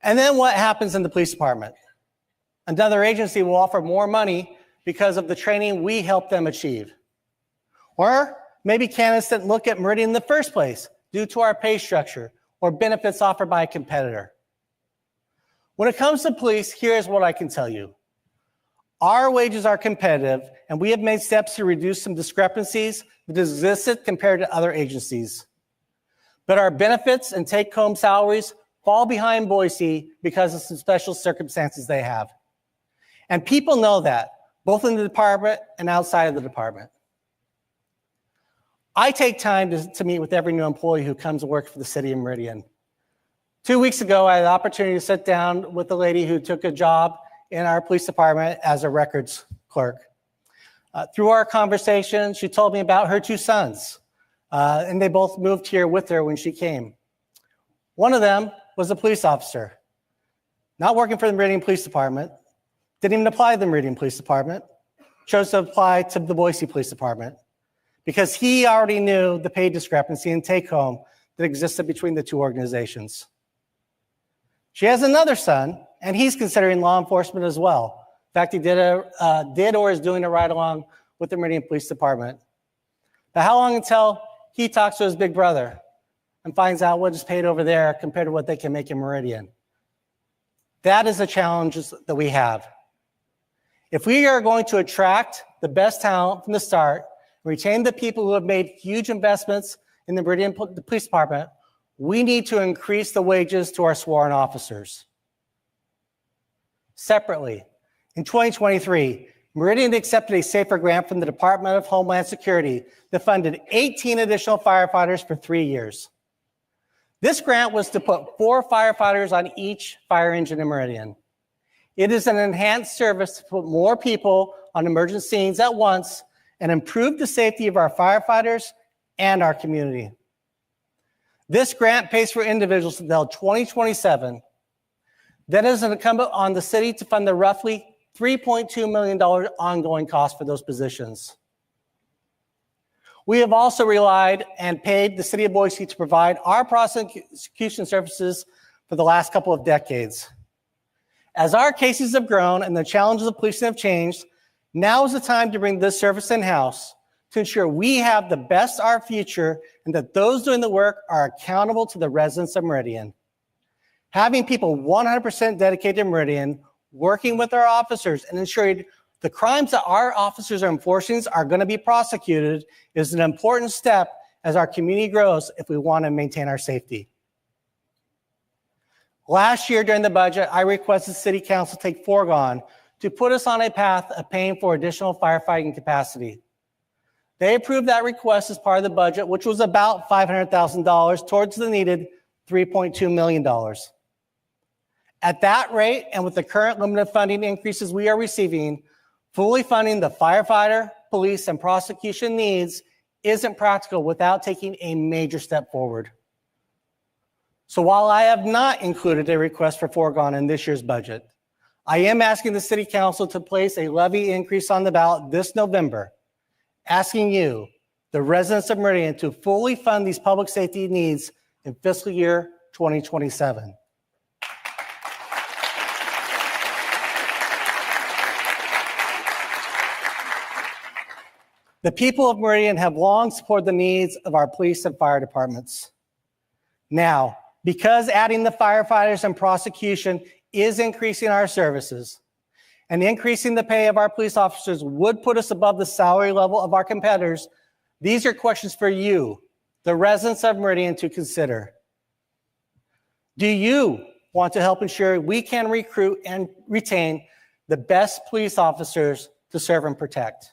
S8: And then what happens in the police department? Another agency will offer more money because of the training we help them achieve. Or maybe candidates didn't look at Meridian in the first place due to our pay structure or benefits offered by a competitor. When it comes to police, here's what I can tell you. Our wages are competitive, and we have made steps to reduce some discrepancies that existed compared to other agencies. But our benefits and take-home salaries fall behind Boise because of some special circumstances they have. And people know that, both in the department and outside of the department. I take time to meet with every new employee who comes to work for the city of Meridian. 2 weeks ago, I had the opportunity to sit down with a lady who took a job in our police department as a records clerk. Through our conversation, she told me about her 2 sons, and they both moved here with her when she came. One of them was a police officer, not working for the Meridian Police Department, didn't even apply to the Meridian Police Department, chose to apply to the Boise Police Department because he already knew the pay discrepancy and take-home that existed between the 2 organizations. She has another son, and he's considering law enforcement as well. In fact, he did or is doing a ride-along with the Meridian Police Department. But how long until he talks to his big brother and finds out what is paid over there compared to what they can make in Meridian? That is the challenges that we have. If we are going to attract the best talent from the start, retain the people who have made huge investments in the Meridian Police Department, we need to increase the wages to our sworn officers. Separately, in 2023, Meridian accepted a SAFER grant from the Department of Homeland Security that funded 18 additional firefighters for 3 years. This grant was to put 4 firefighters on each fire engine in Meridian. It is an enhanced service to put more people on emergency scenes at once and improve the safety of our firefighters and our community. This grant pays for individuals until 2027. Then it is incumbent on the city to fund the roughly $3.2 million ongoing cost for those positions. We have also relied and paid the city of Boise to provide our prosecution services for the last couple of decades. As our cases have grown and the challenges of policing have changed, now is the time to bring this service in-house to ensure we have the best our future and that those doing the work are accountable to the residents of Meridian. Having people 100% dedicated to Meridian, working with our officers and ensuring the crimes that our officers are enforcing are going to be prosecuted is an important step as our community grows if we want to maintain our safety. Last year during the budget, I requested City Council take foregone to put us on a path of paying for additional firefighting capacity. They approved that request as part of the budget, which was about $500,000 towards the needed $3.2 million. At that rate, and with the current limited funding increases we are receiving, fully funding the firefighter, police, and prosecution needs isn't practical without taking a major step forward. So while I have not included a request for foregone in this year's budget, I am asking the City Council to place a levy increase on the ballot this November, asking you, the residents of Meridian, to fully fund these public safety needs in fiscal year 2027. The people of Meridian have long supported the needs of our police and fire departments. Now, because adding the firefighters and prosecution is increasing our services, and increasing the pay of our police officers would put us above the salary level of our competitors, these are questions for you, the residents of Meridian, to consider. Do you want to help ensure we can recruit and retain the best police officers to serve and protect?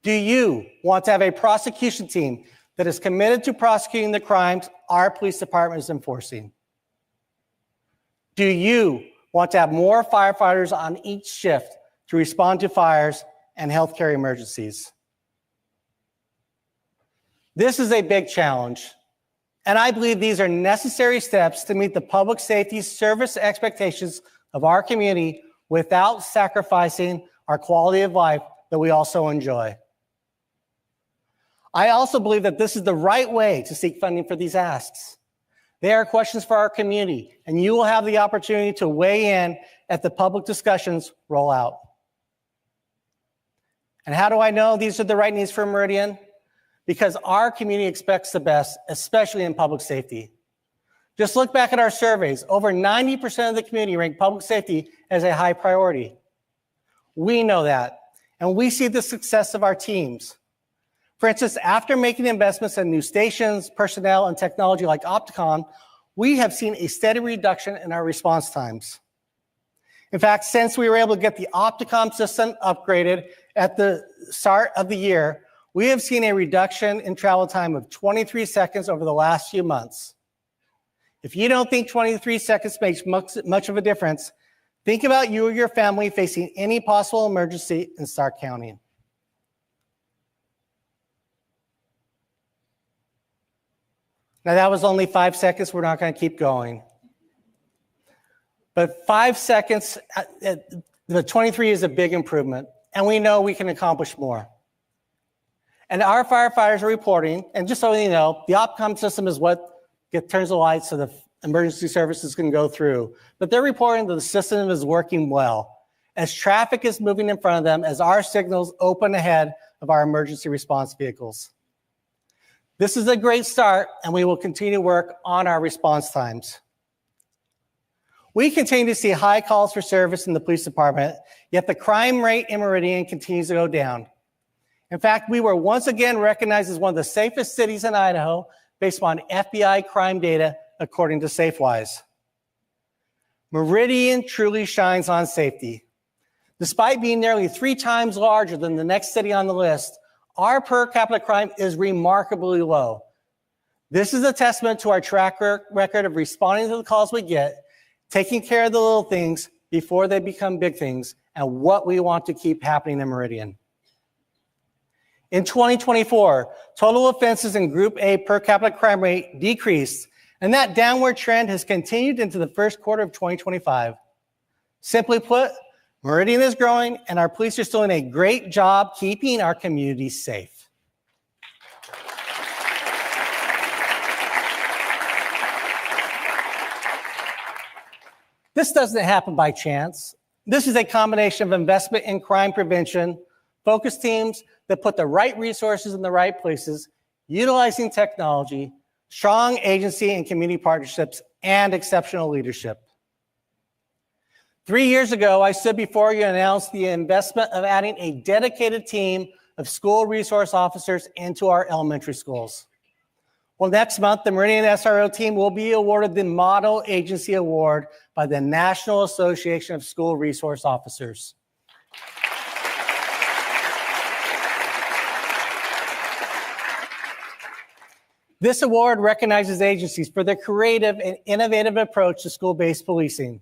S8: Do you want to have a prosecution team that is committed to prosecuting the crimes our police department is enforcing? Do you want to have more firefighters on each shift to respond to fires and healthcare emergencies? This is a big challenge, and I believe these are necessary steps to meet the public safety service expectations of our community without sacrificing our quality of life that we also enjoy. I also believe that this is the right way to seek funding for these asks. They are questions for our community, and you will have the opportunity to weigh in as the public discussions roll out. And how do I know these are the right needs for Meridian? Because our community expects the best, especially in public safety. Just look back at our surveys. Over 90% of the community ranked public safety as a high priority. We know that, and we see the success of our teams. For instance, after making investments in new stations, personnel, and technology like Opticon, we have seen a steady reduction in our response times. In fact, since we were able to get the Opticon system upgraded at the start of the year, we have seen a reduction in travel time of 23 seconds over the last few months. If you don't think 23 seconds makes much of a difference, think about you or your family facing any possible emergency and start counting. Now that was only 5 seconds. We're not going to keep going. But 5 seconds, the 23 is a big improvement, and we know we can accomplish more. And our firefighters are reporting, and just so you know, the Opticon system is what turns the lights so the emergency services can go through. But they're reporting that the system is working well as traffic is moving in front of them as our signals open ahead of our emergency response vehicles. This is a great start, and we will continue to work on our response times. We continue to see high calls for service in the police department, yet the crime rate in Meridian continues to go down. In fact, we were once again recognized as one of the safest cities in Idaho based on FBI crime data, according to SafeWise. Meridian truly shines on safety. Despite being nearly 3 times larger than the next city on the list, our per capita crime is remarkably low. This is a testament to our track record of responding to the calls we get, taking care of the little things before they become big things, and what we want to keep happening in Meridian. In 2024, total offenses in Group A per capita crime rate decreased, and that downward trend has continued into the first quarter of 2025. Simply put, Meridian is growing, and our police are still doing a great job keeping our communities safe. This doesn't happen by chance. This is a combination of investment in crime prevention, focus teams that put the right resources in the right places, utilizing technology, strong agency and community partnerships, and exceptional leadership. 3 years ago, I stood before you and announced the investment of adding a dedicated team of school resource officers into our elementary schools. Well, next month, the Meridian SRO team will be awarded the Model Agency Award by the National Association of School Resource Officers. This award recognizes agencies for their creative and innovative approach to school-based policing.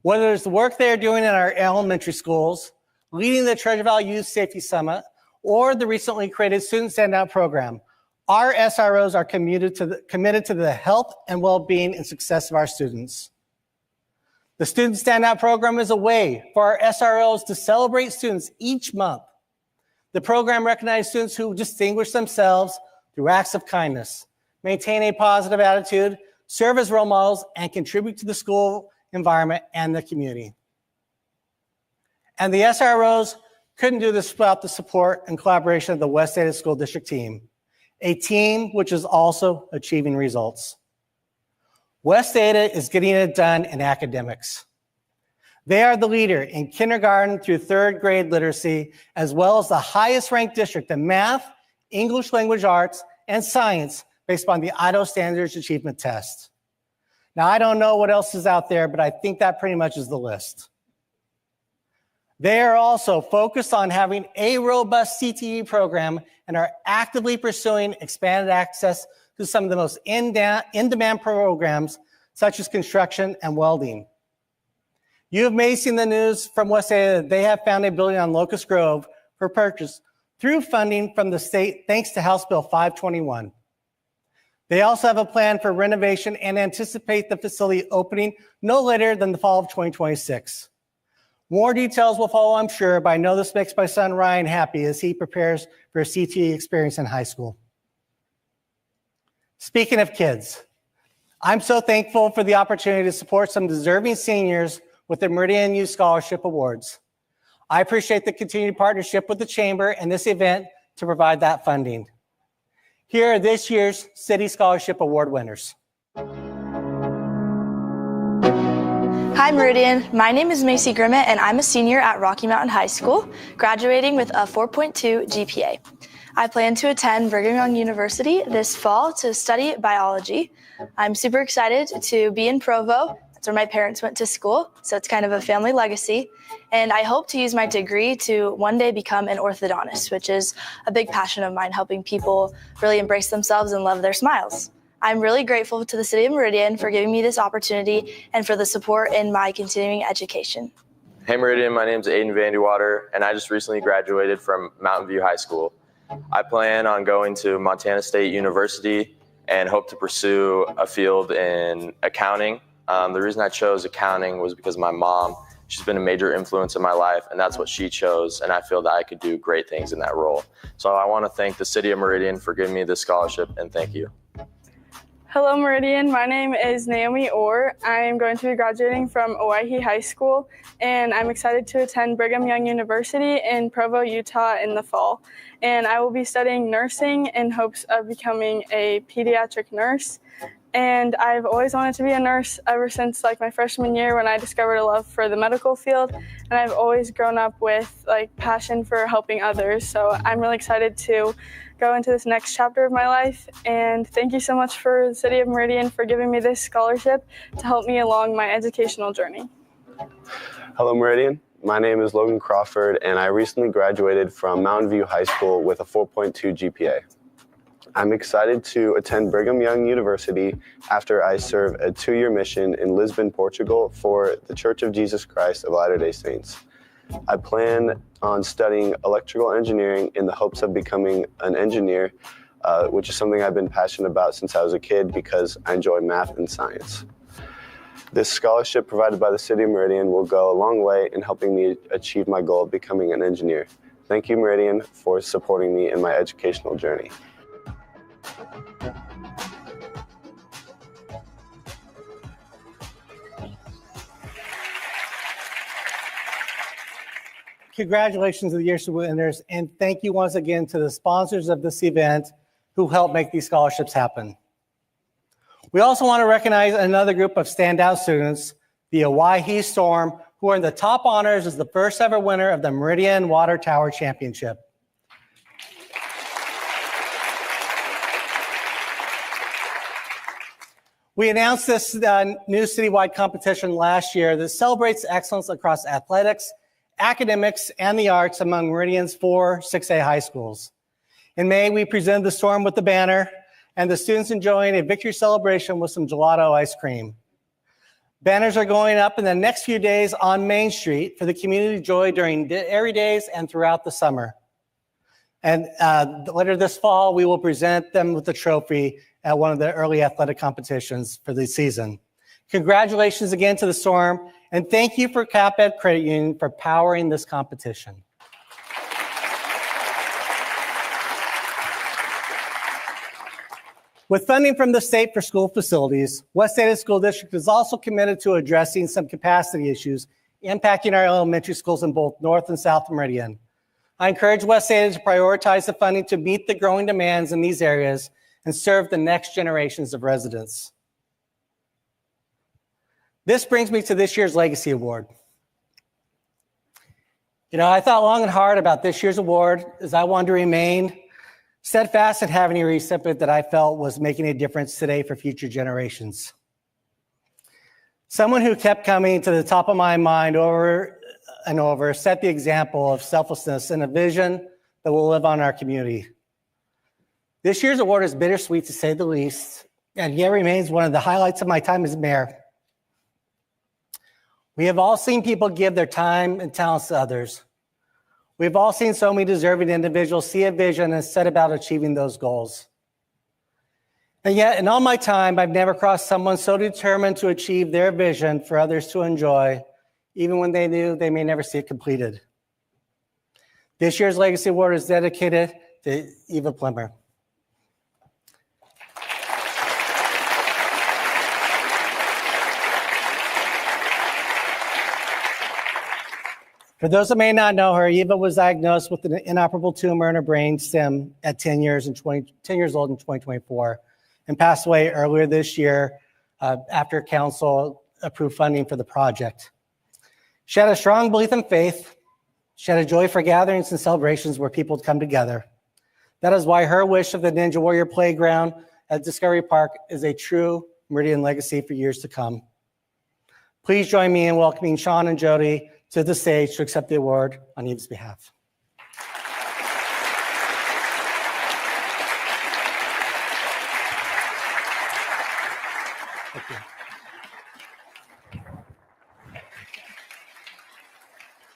S8: Whether it's the work they're doing in our elementary schools, leading the Treasure Valley Youth Safety Summit, or the recently created Student Standout program, our SROs are committed to the health and well-being and success of our students. The Student Standout program is a way for our SROs to celebrate students each month. The program recognizes students who distinguish themselves through acts of kindness, maintain a positive attitude, serve as role models, and contribute to the school environment and the community. And the SROs couldn't do this without the support and collaboration of the West Ada School District team, a team which is also achieving results. West Ada is getting it done in academics. They are the leader in kindergarten through 3rd grade literacy, as well as the highest ranked district in math, English language arts, and science based on the Idaho Standards Achievement Test. Now, I don't know what else is out there, but I think that pretty much is the list. They are also focused on having a robust CTE program and are actively pursuing expanded access to some of the most in-demand programs, such as construction and welding. You have may seen the news from West Ada that they have found a building on Locust Grove for purchase through funding from the state thanks to House Bill 521. They also have a plan for renovation and anticipate the facility opening no later than the fall of 2026. More details will follow, I'm sure, but I know this makes my son Ryan happy as he prepares for a CTE experience in high school. Speaking of kids, I'm so thankful for the opportunity to support some deserving seniors with the Meridian Youth Scholarship Awards. I appreciate the continued partnership with the Chamber and this event to provide that funding. Here are this year's City Scholarship Award winners.
S11: Hi Meridian, my name is Macy Grimmett and I'm a senior at Rocky Mountain High School, graduating with a 4.2 GPA. I plan to attend Brigham Young University this fall to study biology. I'm super excited to be in Provo. That's where my parents went to school, so it's kind of a family legacy. And I hope to use my degree to one day become an orthodontist, which is a big passion of mine, helping people really embrace themselves and love their smiles. I'm really grateful to the City of Meridian for giving me this opportunity and for the support in my continuing education.
S12: Hey Meridian, my name is Aiden Vandewater, and I just recently graduated from Mountain View High School. I plan on going to Montana State University and hope to pursue a field in accounting. The reason I chose accounting was because my mom, she's been a major influence in my life, and that's what she chose, and I feel that I could do great things in that role. So I want to thank the City of Meridian for giving me this scholarship, and thank you.
S13: Hello Meridian, my name is Naomi Orr. I'm going to be graduating from Owyhee High School, and I'm excited to attend Brigham Young University in Provo, Utah in the fall. And I will be studying nursing in hopes of becoming a pediatric nurse. And I've always wanted to be a nurse ever since my freshman year when I discovered a love for the medical field. And I've always grown up with passion for helping others. So I'm really excited to go into this next chapter of my life. And thank you so much for the City of Meridian for giving me this scholarship to help me along my educational journey.
S14: Hello Meridian, my name is Logan Crawford and I recently graduated from Mountain View High School with a 4.2 GPA. I'm excited to attend Brigham Young University after I serve a 2-year mission in Lisbon, Portugal for the Church of Jesus Christ of Latter-day Saints. I plan on studying electrical engineering in the hopes of becoming an engineer, which is something I've been passionate about since I was a kid because I enjoy math and science. This scholarship provided by the City of Meridian will go a long way in helping me achieve my goal of becoming an engineer. Thank you, Meridian, for supporting me in my educational journey.
S8: Congratulations to the year's winners, and thank you once again to the sponsors of this event who helped make these scholarships happen. We also want to recognize another group of standout students, the Owyhee Storm, who earned the top honors as the first ever winner of the Meridian Water Tower Championship. We announced this new citywide competition last year that celebrates excellence across athletics, academics, and the arts among Meridian's 4 6A high schools. In May, we presented the Storm with the banner and the students enjoying a victory celebration with some gelato ice cream. Banners are going up in the next few days on Main Street for the community joy during Dairy Days and throughout the summer. And later this fall, we will present them with the trophy at one of the early athletic competitions for the season. Congratulations again to the Storm, and thank you for CapEd Credit Union for powering this competition. With funding from the state for school facilities, West Ada School District is also committed to addressing some capacity issues impacting our elementary schools in both North and South Meridian. I encourage West Ada to prioritize the funding to meet the growing demands in these areas and serve the next generations of residents. This brings me to this year's Legacy Award. I thought long and hard about this year's award as I wanted to remain steadfast in having a recipient that I felt was making a difference today for future generations. Someone who kept coming to the top of my mind over and over, set the example of selflessness and a vision that will live on in our community. This year's award is bittersweet to say the least, and yet remains one of the highlights of my time as mayor. We have all seen people give their time and talents to others. We've all seen so many deserving individuals see a vision and set about achieving those goals. And yet, in all my time, I've never crossed someone so determined to achieve their vision for others to enjoy, even when they knew they may never see it completed. This year's Legacy Award is dedicated to Eva Plimmer. For those that may not know her, Eva was diagnosed with an inoperable tumor in her brain stem at 10 years old in 2024 and passed away earlier this year after council approved funding for the project. She had a strong belief in faith. She had a joy for gatherings and celebrations where people would come together. That is why her wish of the Ninja Warrior Playground at Discovery Park is a true Meridian legacy for years to come. Please join me in welcoming Sean and Jody to the stage to accept the award on Eva's behalf. Thank you.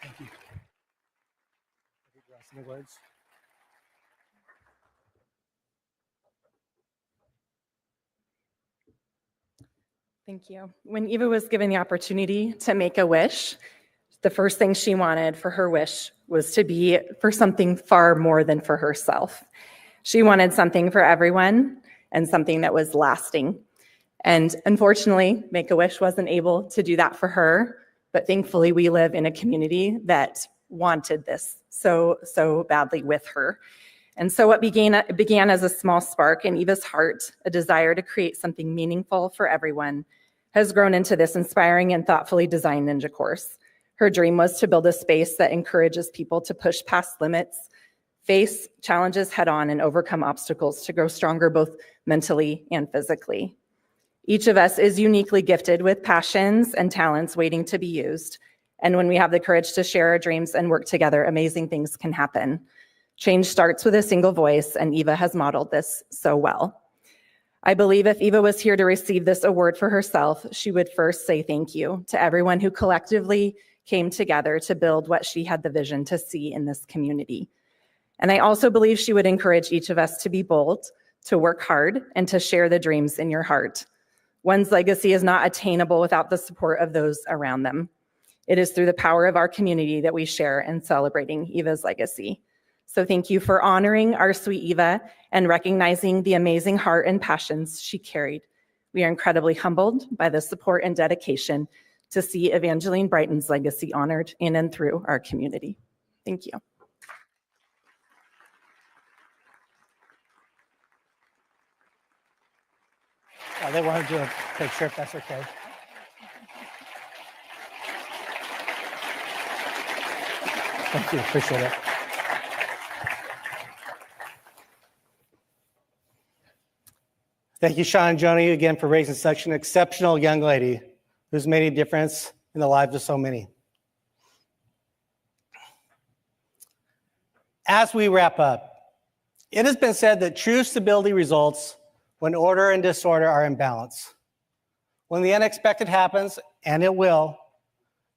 S8: Thank you. Any words?
S15: Thank you. When Eva was given the opportunity to make a wish, the first thing she wanted for her wish was to be for something far more than for herself. She wanted something for everyone and something that was lasting. And unfortunately, Make-A-Wish wasn't able to do that for her, but thankfully we live in a community that wanted this so badly with her. And so what began as a small spark in Eva's heart, a desire to create something meaningful for everyone, has grown into this inspiring and thoughtfully designed ninja course. Her dream was to build a space that encourages people to push past limits, face challenges head on, and overcome obstacles to grow stronger both mentally and physically. Each of us is uniquely gifted with passions and talents waiting to be used. And when we have the courage to share our dreams and work together, amazing things can happen. Change starts with a single voice, and Eva has modeled this so well. I believe if Eva was here to receive this award for herself, she would first say thank you to everyone who collectively came together to build what she had the vision to see in this community. And I also believe she would encourage each of us to be bold, to work hard, and to share the dreams in your heart. One's legacy is not attainable without the support of those around them. It is through the power of our community that we share in celebrating Eva's legacy. So thank you for honoring our sweet Eva and recognizing the amazing heart and passions she carried. We are incredibly humbled by the support and dedication to see Evangeline Brighton's legacy honored in and through our community. Thank you.
S8: They want to do a picture, if that's okay. Thank you, appreciate it. Thank you, Sean and Joni, again for raising such an exceptional young lady who's made a difference in the lives of so many. As we wrap up, it has been said that true stability results when order and disorder are in balance. When the unexpected happens, and it will,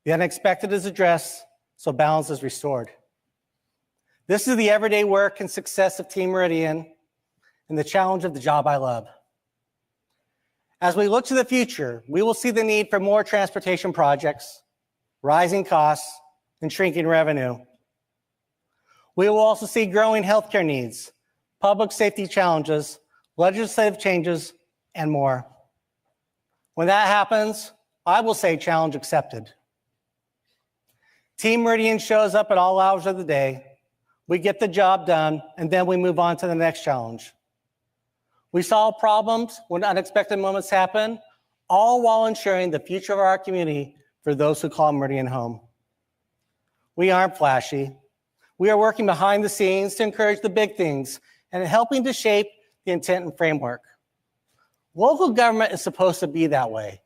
S8: the unexpected is addressed, so balance is restored. This is the everyday work and success of Team Meridian and the challenge of the job I love. As we look to the future, we will see the need for more transportation projects, rising costs, and shrinking revenue. We will also see growing healthcare needs, public safety challenges, legislative changes, and more. When that happens, I will say challenge accepted. Team Meridian shows up at all hours of the day. We get the job done, and then we move on to the next challenge. We solve problems when unexpected moments happen, all while ensuring the future of our community for those who call Meridian home. We aren't flashy. We are working behind the scenes to encourage the big things and helping to shape the intent and framework. Local government is supposed to be that way.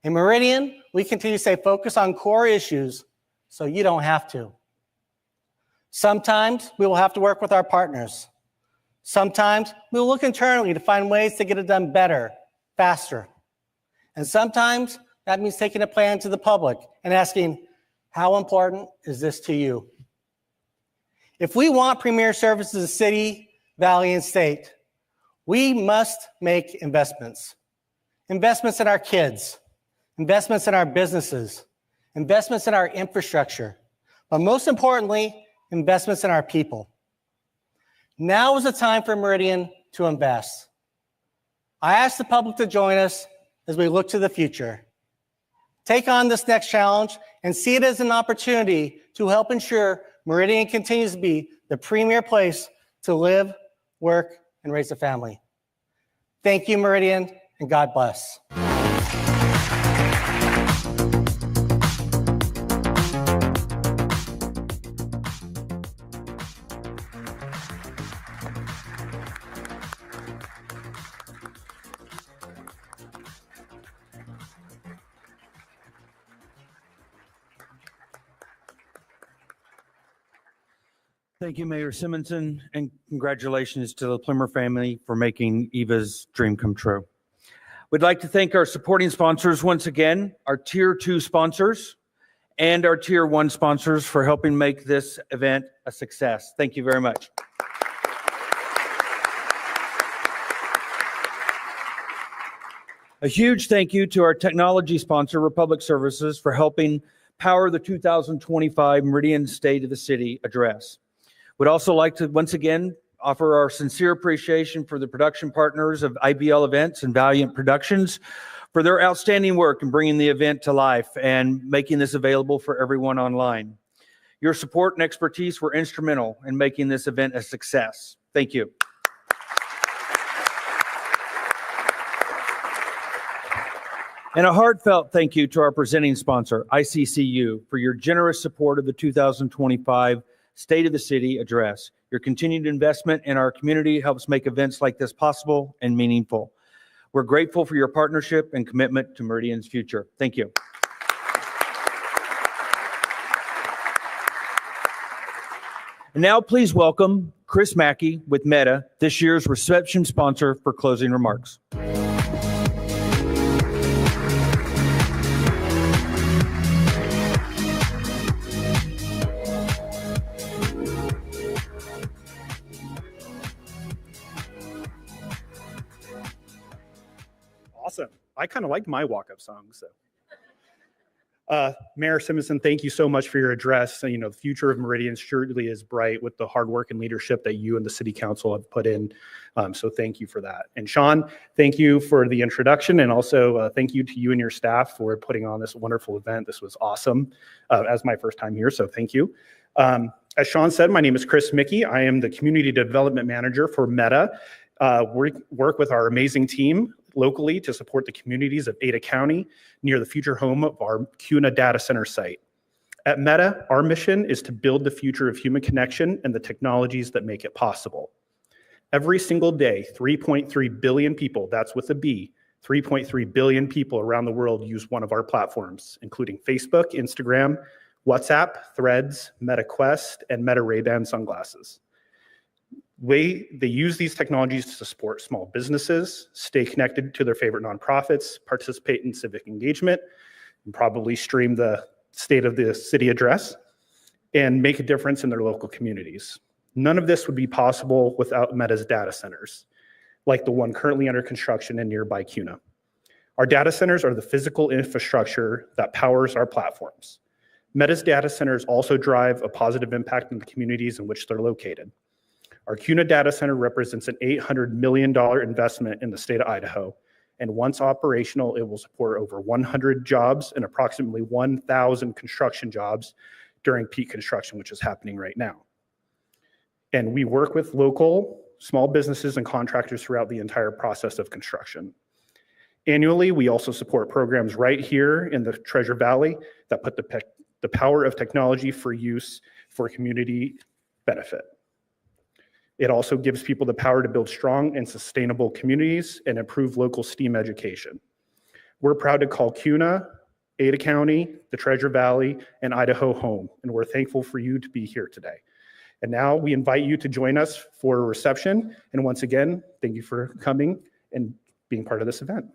S8: In Meridian, we continue to stay focused on core issues so you don't have to. Sometimes we will have to work with our partners. Sometimes we'll look internally to find ways to get it done better, faster. And sometimes that means taking a plan to the public and asking, how important is this to you? If we want premier services in the city, valley, and state, we must make investments. Investments in our kids, investments in our businesses, investments in our infrastructure, but most importantly, investments in our people. Now is the time for Meridian to invest. I ask the public to join us as we look to the future. Take on this next challenge and see it as an opportunity to help ensure Meridian continues to be the premier place to live, work, and raise a family. Thank you, Meridian, and God bless.
S1: Thank you, Mayor Simison, and congratulations to the Plimmer family for making Eva's dream come true. We'd like to thank our supporting sponsors once again, our Tier 2 sponsors and our Tier 1 sponsors for helping make this event a success. Thank you very much. A huge thank you to our technology sponsor, Republic Services, for helping power the 2025 Meridian State of the City address. We'd also like to once again offer our sincere appreciation for the production partners of IBL Events and Valiant Productions for their outstanding work in bringing the event to life and making this available for everyone online. Your support and expertise were instrumental in making this event a success. Thank you. And a heartfelt thank you to our presenting sponsor, ICCU, for your generous support of the 2025 State of the City address. Your continued investment in our community helps make events like this possible and meaningful. We're grateful for your partnership and commitment to Meridian's future. Thank you. And now please welcome Chris Mackey with Meta, this year's reception sponsor, for closing remarks.
S16: Awesome. I kind of liked my walk-up song. So, Mayor Simison, thank you so much for your address. You know, the future of Meridian surely is bright with the hard work and leadership that you and the City Council have put in. So thank you for that. And Sean, thank you for the introduction, and also thank you to you and your staff for putting on this wonderful event. This was awesome as my first time here, so thank you. As Sean said, my name is Chris Mickey. I am the Community Development Manager for Meta. We work with our amazing team locally to support the communities of Ada County near the future home of our CUNA data center site. At Meta, our mission is to build the future of human connection and the technologies that make it possible. Every single day, 3.3 billion people, that's with a B, 3.3 billion people around the world use one of our platforms, including Facebook, Instagram, WhatsApp, Threads, Meta Quest, and Meta Ray-Ban sunglasses. They use these technologies to support small businesses, stay connected to their favorite nonprofits, participate in civic engagement, and probably stream the State of the City address, and make a difference in their local communities. None of this would be possible without Meta's data centers, like the one currently under construction in nearby CUNA. Our data centers are the physical infrastructure that powers our platforms. Meta's data centers also drive a positive impact in the communities in which they're located. Our CUNA data center represents an $800 million investment in the state of Idaho, and once operational, it will support over 100 jobs and approximately 1,000 construction jobs during peak construction, which is happening right now. And we work with local small businesses and contractors throughout the entire process of construction. Annually, we also support programs right here in the Treasure Valley that put the power of technology for use for community benefit. It also gives people the power to build strong and sustainable communities and improve local STEAM education. We're proud to call CUNA, Ada County, the Treasure Valley, and Idaho home, and we're thankful for you to be here today. And now we invite you to join us for a reception. And once again, thank you for coming and being part of this event.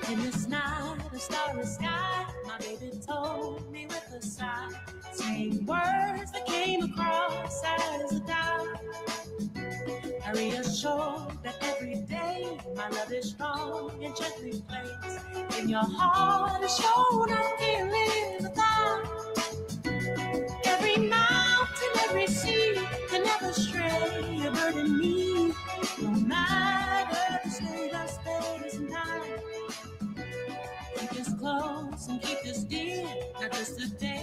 S4: In this night, a starry sky, my baby told me with a sigh, saying words that came across as a doubt. I reassured that every day my love is strong and gently placed in your heart. Is shown I can't live without. Every mountain, every sea can never stray a bird in me, no matter the state of space and time. Keep us close and keep us dear, not just today.